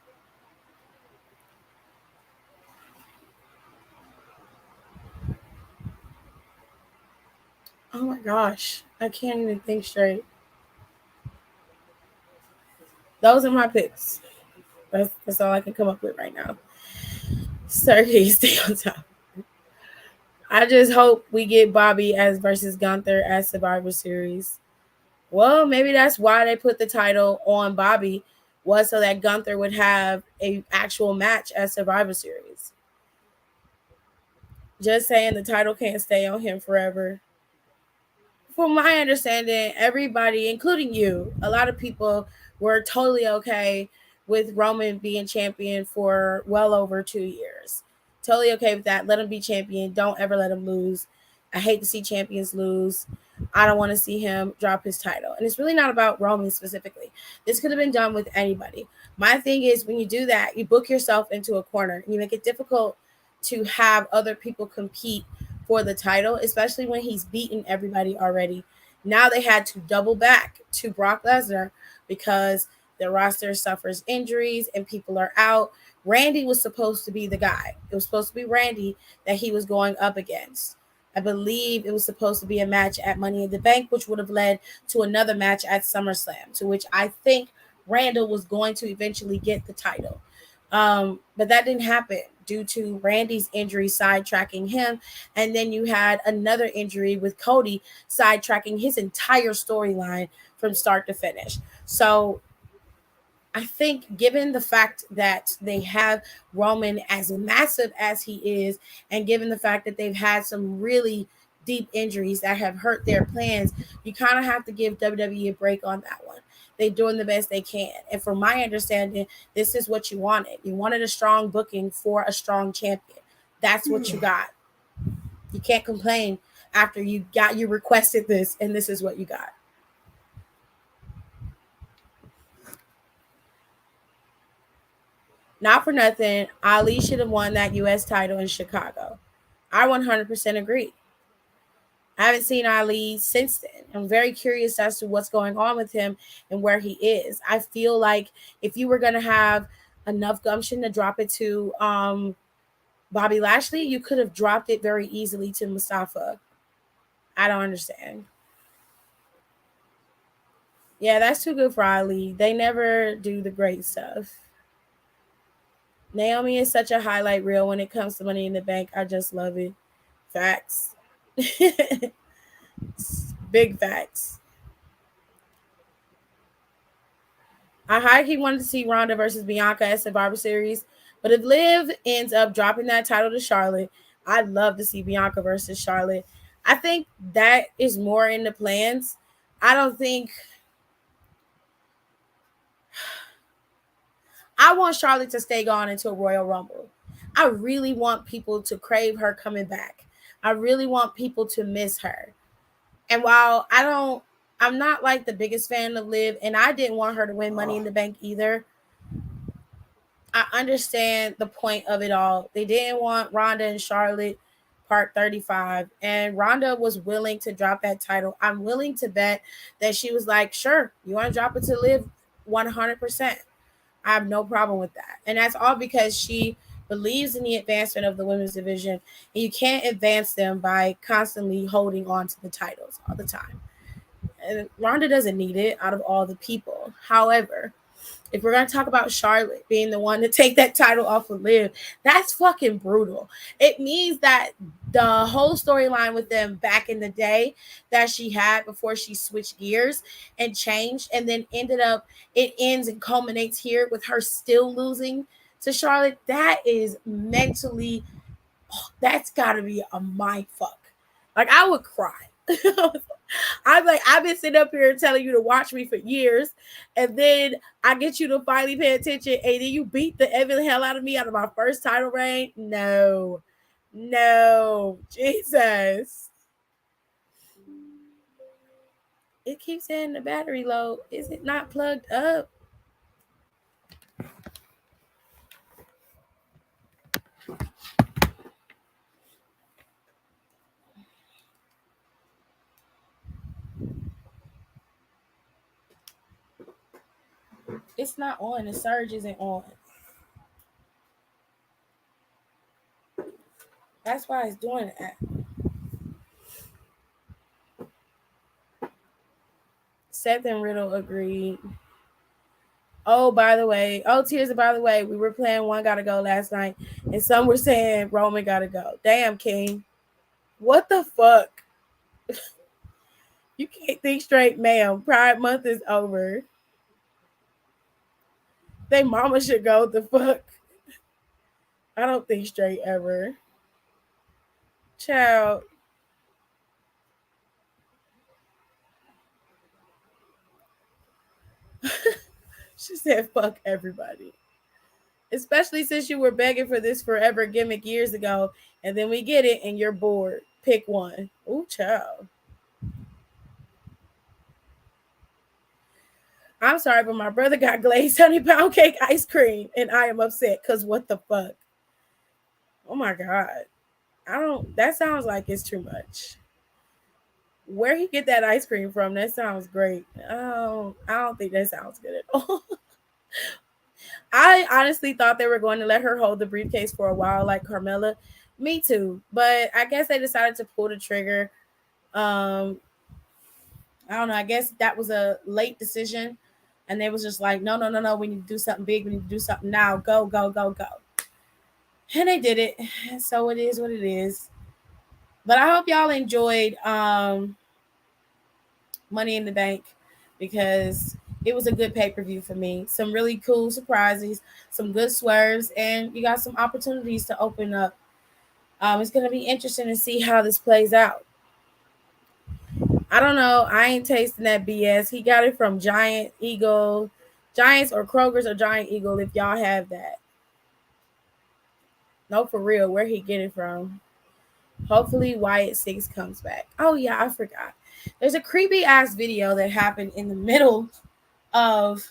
Oh my gosh. I can't even think straight. Those are my picks. That's all I can come up with right now. Sergey, stay on top. I just hope we get Bobby as versus Gunther as Survivor Series. Well, maybe that's why they put the title on Bobby, was so that Gunther would have a actual match at Survivor Series. Just saying the title can't stay on him forever. From my understanding, everybody, including you, a lot of people were totally okay with Roman being champion for well over 2 years. Totally okay with that. Let him be champion. Don't ever let him lose. I hate to see champions lose. I don't want to see him drop his title. And it's really not about Roman specifically. This could have been done with anybody. My thing is, when you do that, you book yourself into a corner. You make it difficult to have other people compete for the title, especially when he's beaten everybody already. Now they had to double back to Brock Lesnar because the roster suffers injuries and people are out. Randy was supposed to be the guy. It was supposed to be Randy that he was going up against. I believe it was supposed to be a match at Money in the Bank, which would have led to another match at SummerSlam, to which I think Randall was going to eventually get the title. But that didn't happen due to Randy's injury sidetracking him. And then you had another injury with Cody sidetracking his entire storyline from start to finish. So I think, given the fact that they have Roman as massive as he is, and given the fact that they've had some really deep injuries that have hurt their plans, you kind of have to give WWE a break on that one. They're doing the best they can. And from my understanding, this is what you wanted. You wanted a strong booking for a strong champion. That's what you got. You can't complain after you requested this, and this is what you got. Not for nothing, Ali should have won that U.S. title in Chicago. I 100% agree. I haven't seen Ali since then. I'm very curious as to what's going on with him and where he is. I feel like if you were going to have enough gumption to drop it to Bobby Lashley, you could have dropped it very easily to Mustafa. I don't understand. Yeah, that's too good for Ali. They never do the great stuff. Naomi is such a highlight reel when it comes to Money in the Bank. I just love it. Facts. Big facts. I highly wanted to see Ronda versus Bianca at Survivor Series, but if Liv ends up dropping that title to Charlotte, I'd love to see Bianca versus Charlotte. I think that is more in the plans. I don't think I want Charlotte to stay gone until Royal Rumble. I really want people to crave her coming back. I really want people to miss her. And while I'm not like the biggest fan of Liv, and I didn't want her to win Money in the Bank either. I understand the point of it all. They didn't want Ronda and Charlotte part 35, and Ronda was willing to drop that title. I'm willing to bet that she was like, sure, you want to drop it to Liv 100%. I have no problem with that. And that's all because she believes in the advancement of the women's division. And you can't advance them by constantly holding on to the titles all the time. And Ronda doesn't need it out of all the people. However, if we're going to talk about Charlotte being the one to take that title off of Liv, that's fucking brutal. It means that the whole storyline with them back in the day that she had before she switched gears and changed and then it ends and culminates here with her still losing to Charlotte. That is mentally, that's got to be a mind fuck. Like, I would cry. I'm like, I've been sitting up here telling you to watch me for years, and then I get you to finally pay attention, and then you beat the ever hell out of me out of my first title reign. No, Jesus. It keeps saying the battery low. Is it not plugged up? It's not on. The surge isn't on. That's why it's doing that. Seth and Riddle agreed. Oh, by the way, we were playing One Gotta Go last night, and some were saying Roman gotta go. Damn, King. What the fuck? You can't think straight, ma'am. Pride Month is over. They mama should go. The fuck? I don't think straight ever. Child. She said, fuck everybody. Especially since you were begging for this forever gimmick years ago, and then we get it and you're bored. Pick one. Ooh, child. I'm sorry, but my brother got glazed honey pound cake ice cream, and I am upset because what the fuck? Oh my God. That sounds like it's too much. Where he get that ice cream from? That sounds great. I don't think that sounds good at all. I honestly thought they were going to let her hold the briefcase for a while, like Carmella. Me too, but I guess they decided to pull the trigger. I don't know. I guess that was a late decision, and they was just like, no. We need to do something big. We need to do something now. Go. And they did it. So it is what it is. But I hope y'all enjoyed Money in the Bank because it was a good pay-per-view for me. Some really cool surprises, some good swerves, and you got some opportunities to open up. It's going to be interesting to see how this plays out. I don't know. I ain't tasting that BS. He got it from Giant Eagle, Giants or Kroger's or Giant Eagle if y'all have that. No, for real. Where he get it from? Hopefully Wyatt 6 comes back. Oh, yeah, I forgot. There's a creepy ass video that happened in the middle of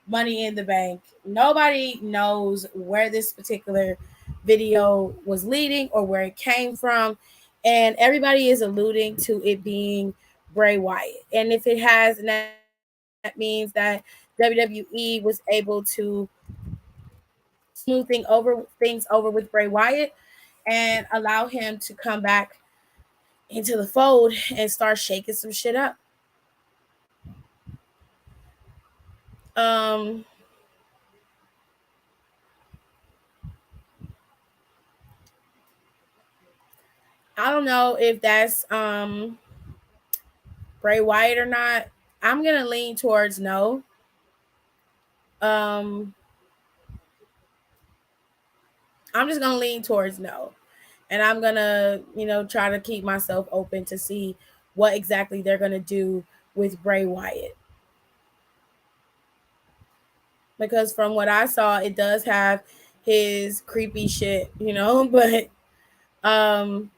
Money in the Bank. Nobody knows where this particular video was leading or where it came from. And everybody is alluding to it being Bray Wyatt. And if it has, and that means that WWE was able to smooth things over with Bray Wyatt and allow him to come back into the fold and start shaking some shit up. I don't know if that's Bray Wyatt or not. I'm gonna lean towards no. I'm just gonna lean towards no. And I'm gonna, try to keep myself open to see what exactly they're gonna do with Bray Wyatt. Because from what I saw, it does have his creepy shit, but um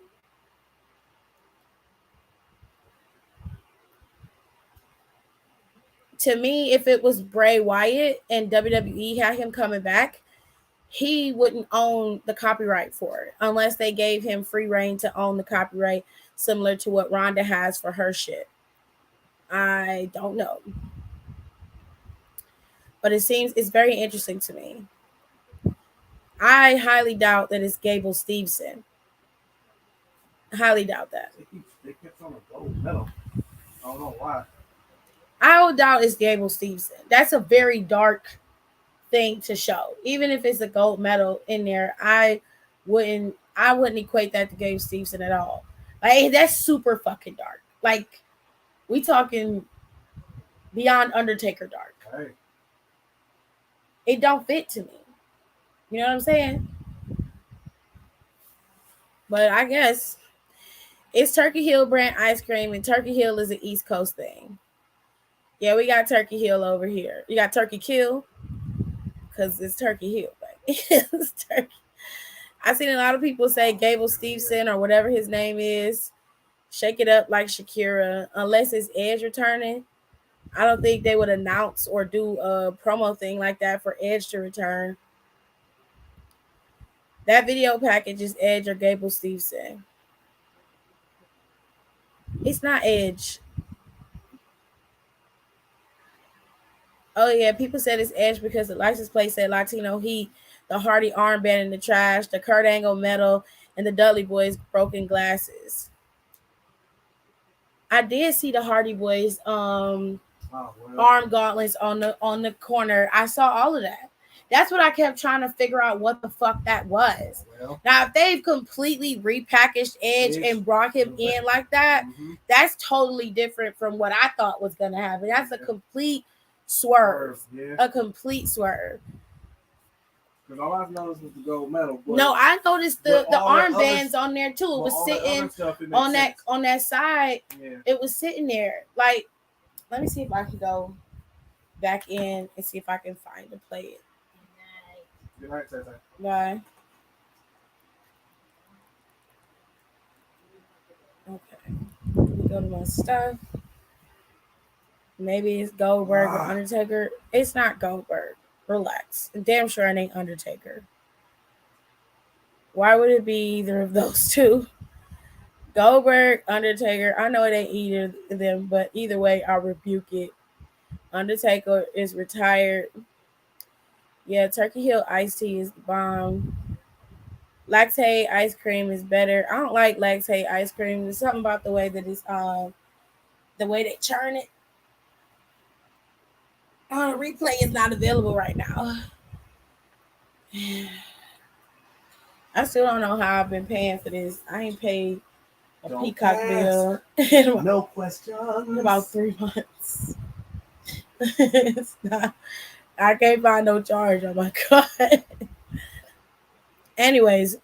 to me, if it was Bray Wyatt and WWE had him coming back, he wouldn't own the copyright for it unless they gave him free reign to own the copyright, similar to what Ronda has for her shit. I don't know. But it's very interesting to me. I highly doubt that it's Gable Steveson. Highly doubt that. They kept on a gold medal. I don't know why. I would doubt it's Gable Steveson. That's a very dark thing to show. Even if it's a gold medal in there, I wouldn't equate that to Gable Steveson at all. Like, that's super fucking dark. Like, we talking beyond Undertaker dark. Hey. It don't fit to me. You know what I'm saying? But I guess it's Turkey Hill brand ice cream, and Turkey Hill is an East Coast thing. Yeah, we got Turkey Hill over here. You got Turkey Kill, because it's Turkey Hill, baby. It's Turkey. I've seen a lot of people say Gable Steveson or whatever his name is. Shake it up like Shakira. Unless it's Edge returning, I don't think they would announce or do a promo thing like that for Edge to return. That video package is Edge or Gable Steveson. It's not Edge. Oh yeah, people said it's Edge because the license plate said Latino Heat, the Hardy armband in the trash, the Kurt Angle medal, and the Dudley Boys broken glasses. I did see the Hardy Boys arm gauntlets on the corner. I saw all of that. That's what I kept trying to figure out what the fuck that was. Well, now, if they've completely repackaged Edge and brought him in like that, that's totally different from what I thought was going to happen. That's a complete swerve. Yeah. A complete swerve. Because all I've noticed was the gold medal. No, I noticed the armbands on there too. It was sitting on that side. Yeah. It was sitting there. Like, let me see if I can go back in and see if I can find to play it. Good night, Tata. Bye. Okay. Let me go to my stuff. Maybe it's Goldberg or Undertaker. It's not Goldberg. Relax. I'm damn sure it ain't Undertaker. Why would it be either of those two? Goldberg, Undertaker. I know it ain't either of them, but either way, I'll rebuke it. Undertaker is retired. Yeah, Turkey Hill iced tea is the bomb. Lactate ice cream is better. I don't like lactate ice cream. There's something about the way that it's the way they churn it. Replay is not available right now. I still don't know how I've been paying for this. I ain't paid a Peacock bill in no questions. About 3 months. It's not. I can't find no charge. Oh my god. Anyways,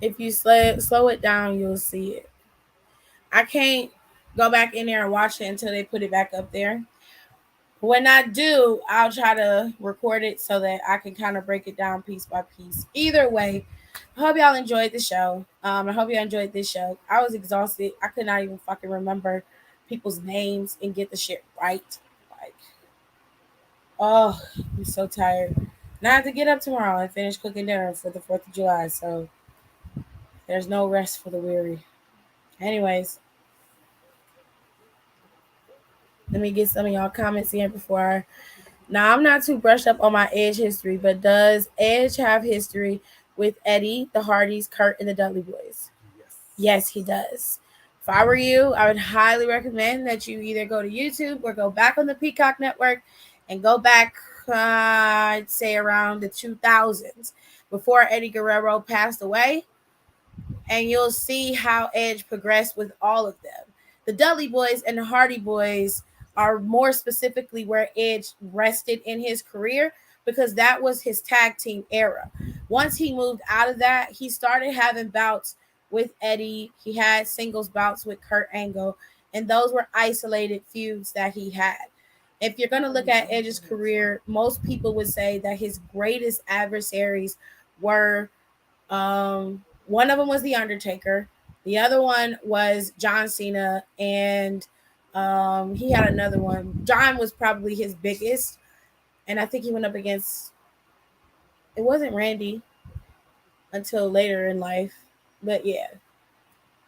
if you slow it down, you'll see it. I can't go back in there and watch it until they put it back up there. When I do, I'll try to record it so that I can kind of break it down piece by piece. Either way, I hope y'all enjoyed the show. I hope y'all enjoyed this show. I was exhausted. I could not even fucking remember people's names and get the shit right. Like, oh, I'm so tired. Now I have to get up tomorrow and finish cooking dinner for the 4th of July. So there's no rest for the weary. Anyways, let me get some of y'all comments in before Now, I'm not too brushed up on my Edge history, but does Edge have history with Eddie, the Hardys, Kurt, and the Dudley Boys? Yes, he does. If I were you, I would highly recommend that you either go to YouTube or go back on the Peacock Network and go back, I'd say around the 2000s, before Eddie Guerrero passed away, and you'll see how Edge progressed with all of them. The Dudley Boys and the Hardy Boys are more specifically where Edge rested in his career, because that was his tag team era. Once he moved out of that, he started having bouts with Eddie. He had singles bouts with Kurt Angle, and those were isolated feuds that he had. If you're going to look at Edge's career, most people would say that his greatest adversaries were one of them was The Undertaker, the other one was John Cena, and he had another one. John was probably his biggest, and I think he went up against, it wasn't Randy until later in life, but yeah,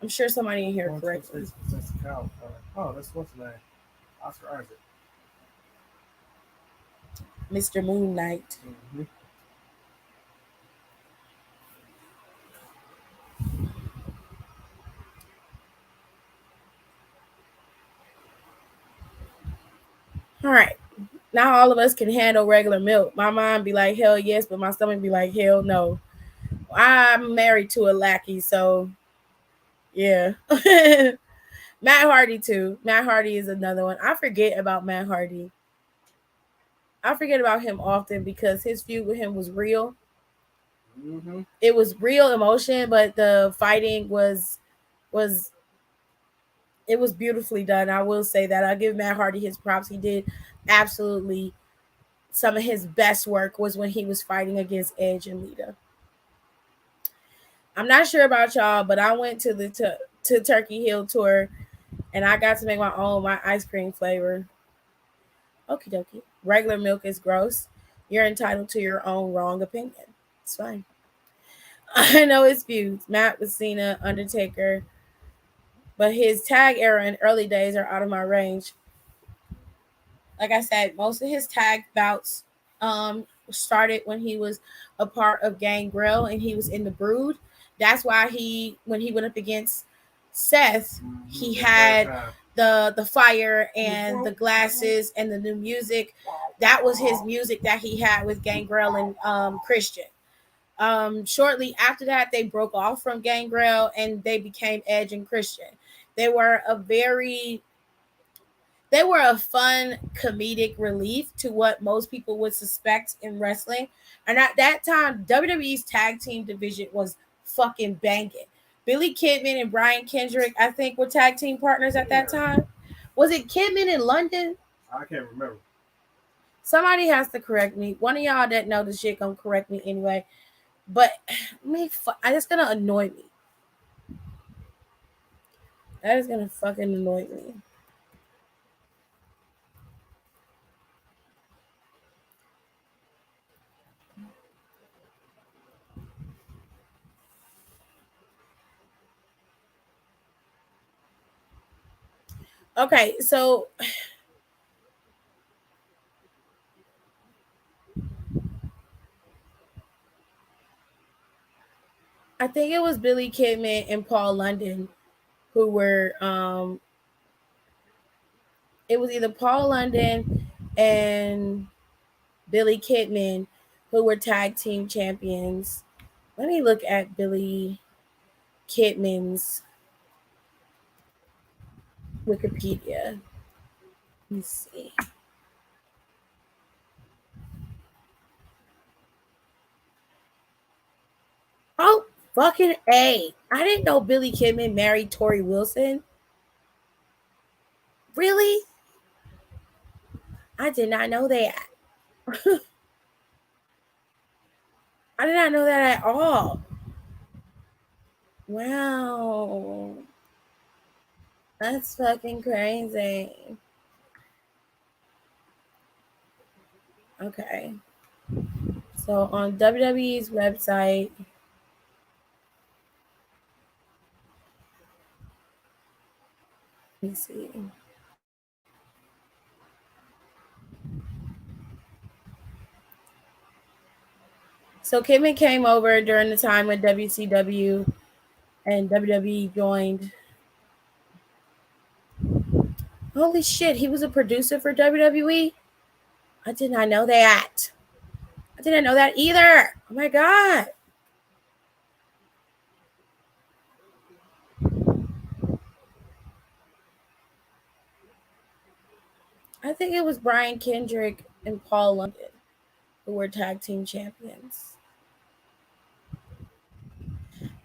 I'm sure somebody in here correctly. Oh, that's what's the name? Oscar Isaac. Mr. Moon Knight. Mm-hmm. All right. Now all of us can handle regular milk. My mind be like, hell yes, but my stomach be like, hell no. I'm married to a lackey, so yeah. Matt Hardy too. Matt Hardy is another one. I forget about Matt Hardy. I forget about him often because his feud with him was real. Mm-hmm. It was real emotion, but the fighting was it was beautifully done. I will say that. I give Matt Hardy his props. He did absolutely some of his best work was when he was fighting against Edge and Lita. I'm not sure about y'all, but I went to the to Turkey Hill tour and I got to make my ice cream flavor. Okie dokie. Regular milk is gross. You're entitled to your own wrong opinion. It's fine. I know his feuds. Matt with Cena, Undertaker, but his tag era and early days are out of my range. Like I said, most of his tag bouts started when he was a part of Gangrel and he was in the Brood. That's why when he went up against Seth, he had the fire and the glasses and the new music. That was his music that he had with Gangrel and Christian. Shortly after that, they broke off from Gangrel and they became Edge and Christian. They were a fun comedic relief to what most people would suspect in wrestling. And at that time, WWE's tag team division was fucking banging. Billy Kidman and Brian Kendrick, I think, were tag team partners at that time. Was it Kidman in London? I can't remember. Somebody has to correct me. One of y'all that know the shit gonna correct me anyway. But that's gonna annoy me. That is gonna fucking annoy me. Okay, so I think it was Billy Kidman and Paul London who were it was either Paul London and Billy Kidman who were tag team champions. Let me look at Billy Kidman's Wikipedia. Let me see. Oh, fucking A. I didn't know Billy Kidman married Tori Wilson. Really? I did not know that. I did not know that at all. Wow. That's fucking crazy. Okay. So on WWE's website, let me see. So Kidman came over during the time when WCW and WWE joined. Holy shit, he was a producer for WWE? I did not know that. I didn't know that either. Oh my god. I think it was Brian Kendrick and Paul London who were tag team champions.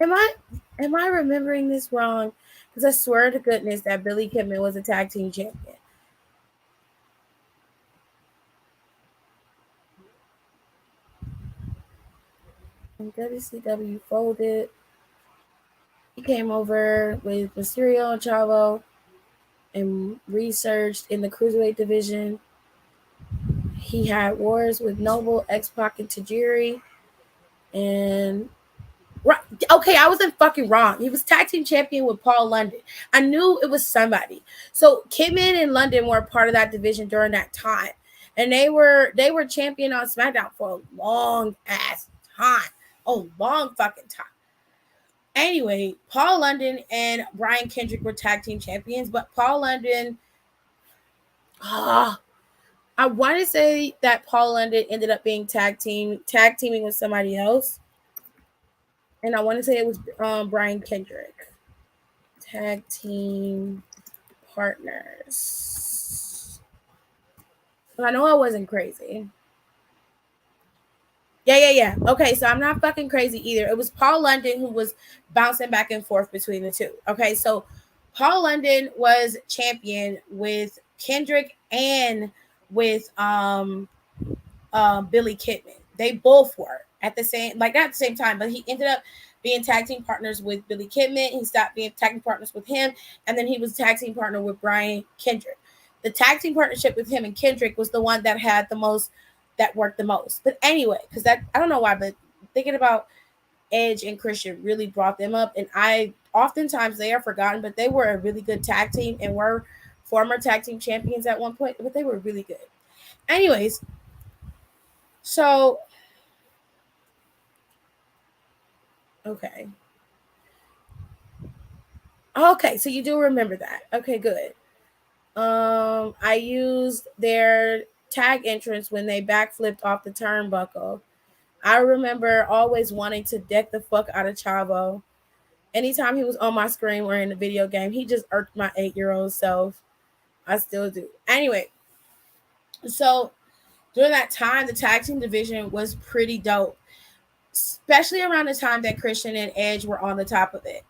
Am I remembering this wrong? Because I swear to goodness that Billy Kidman was a tag team champion. And WCW folded. He came over with Mysterio and Chavo and researched in the cruiserweight division. He had wars with Noble, X-Pac, and Tajiri. And right, okay, I wasn't fucking wrong. He was tag team champion with Paul London. I knew it was somebody. So Kidman and London were part of that division during that time, and they were champion on SmackDown for a long ass time, a long fucking time. Anyway, Paul London and Brian Kendrick were tag team champions, but Paul London, I want to say that Paul London ended up being tag teaming with somebody else, and I want to say it was Brian Kendrick. Tag team partners. But I know I wasn't crazy. Yeah. Okay, so I'm not fucking crazy either. It was Paul London who was bouncing back and forth between the two. Okay, so Paul London was champion with Kendrick and with Billy Kidman. They both were at the same, like not at the same time, but he ended up being tag team partners with Billy Kidman. He stopped being tag team partners with him, and then he was tag team partner with Brian Kendrick. The tag team partnership with him and Kendrick was the one that had the most, that worked the most. But anyway, because that, I don't know why, but thinking about Edge and Christian really brought them up, and I oftentimes they are forgotten, but they were a really good tag team and were former tag team champions at one point, but they were really good. Anyways, so okay. Okay, so you do remember that. Okay, good. I used their tag entrance when they backflipped off the turnbuckle. I remember always wanting to deck the fuck out of Chavo. Anytime he was on my screen or in a video game, he just irked my 8-year-old self. I still do. Anyway, so during that time, the tag team division was pretty dope, especially around the time that Christian and Edge were on the top of it.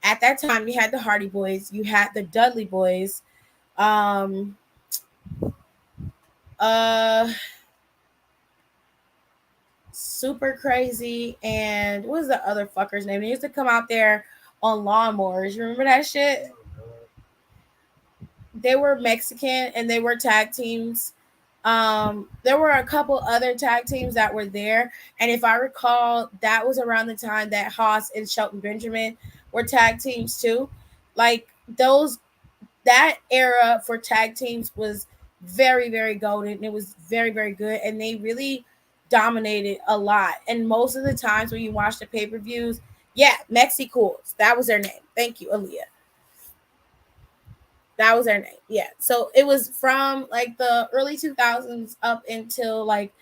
At that time, you had the Hardy Boys, you had the Dudley Boys, um, Super Crazy, and what was the other fucker's name? They used to come out there on lawnmowers. You remember that shit? They were Mexican and they were tag teams. There were a couple other tag teams that were there, and if I recall, that was around the time that Haas and Shelton Benjamin were tag teams too. Like those, that era for tag teams was very, very golden. It was very, very good, and they really dominated a lot. And most of the times when you watch the pay-per-views, yeah, Mexicools, that was their name. Thank you, Aaliyah. That was their name. Yeah. So it was from like the early 2000s up until like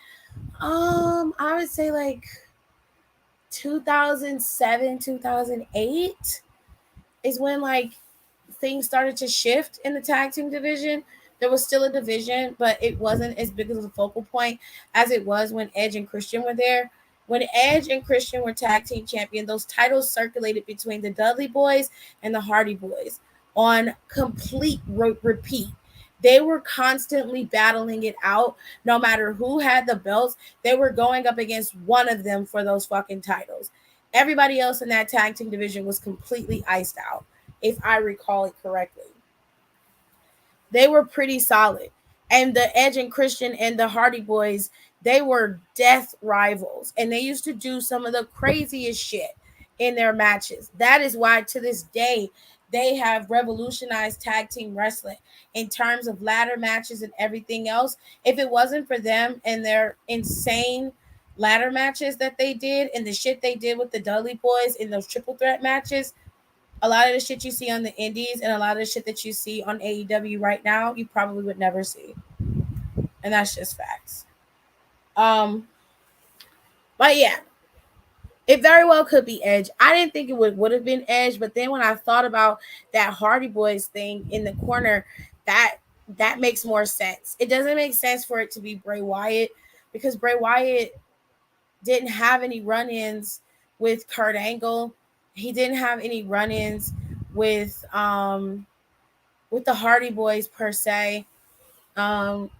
I would say like 2007, 2008 is when like things started to shift in the tag team division. There was still a division, but it wasn't as big of a focal point as it was when Edge and Christian were there. When Edge and Christian were tag team champion, those titles circulated between the Dudley Boys and the Hardy Boys on complete repeat. They were constantly battling it out. No matter who had the belts, they were going up against one of them for those fucking titles. Everybody else in that tag team division was completely iced out, if I recall it correctly. They were pretty solid. And the Edge and Christian and the Hardy Boys, they were death rivals. And they used to do some of the craziest shit in their matches. That is why to this day, they have revolutionized tag team wrestling in terms of ladder matches and everything else. If it wasn't for them and their insane ladder matches that they did and the shit they did with the Dudley Boys in those triple threat matches, a lot of the shit you see on the indies and a lot of the shit that you see on AEW right now, you probably would never see. And that's just facts. But yeah, it very well could be Edge. I didn't think it would have been Edge, but then when I thought about that Hardy Boys thing in the corner, that makes more sense. It doesn't make sense for it to be Bray Wyatt because Bray Wyatt didn't have any run-ins with Kurt Angle. He didn't have any run-ins with the Hardy Boys per se. And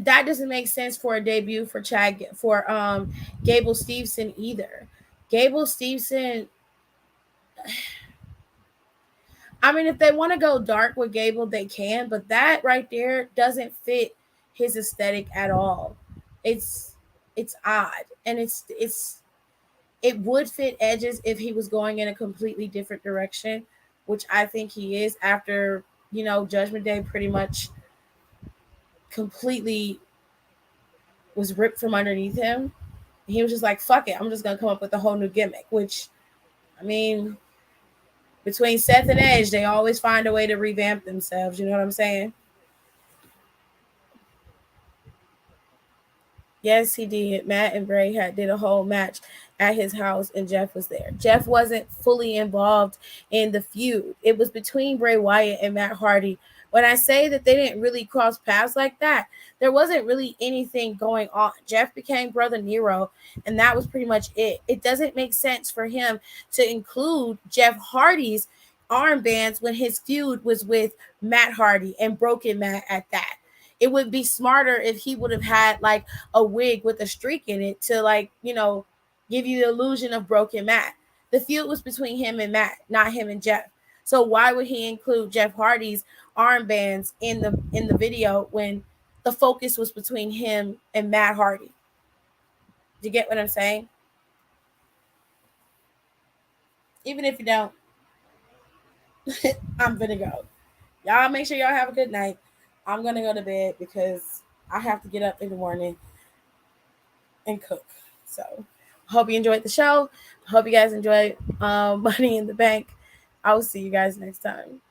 that doesn't make sense for a debut for Gable Steveson either. Gable Steveson, I mean, if they want to go dark with Gable, they can, but that right there doesn't fit his aesthetic at all. It's odd, and it would fit Edge's if he was going in a completely different direction, which I think he is after, Judgment Day pretty much completely was ripped from underneath him. He was just like, fuck it, I'm just gonna come up with a whole new gimmick, which, I mean, between Seth and Edge, they always find a way to revamp themselves, you know what I'm saying? Yes, he did. Matt and Bray did a whole match at his house, and Jeff was there. Jeff wasn't fully involved in the feud. It was between Bray Wyatt and Matt Hardy. When I say that they didn't really cross paths like that, there wasn't really anything going on. Jeff became Brother Nero, and that was pretty much it. It doesn't make sense for him to include Jeff Hardy's armbands when his feud was with Matt Hardy and Broken Matt at that. It would be smarter if he would have had like a wig with a streak in it to give you the illusion of Broken Matt. The feud was between him and Matt, not him and Jeff. So why would he include Jeff Hardy's armbands in the video when the focus was between him and Matt Hardy? Do you get what I'm saying? Even if you don't, I'm gonna go. Y'all make sure y'all have a good night. I'm gonna go to bed because I have to get up in the morning and cook. So hope you enjoyed the show. Hope you guys enjoyed Money in the Bank. I will see you guys next time.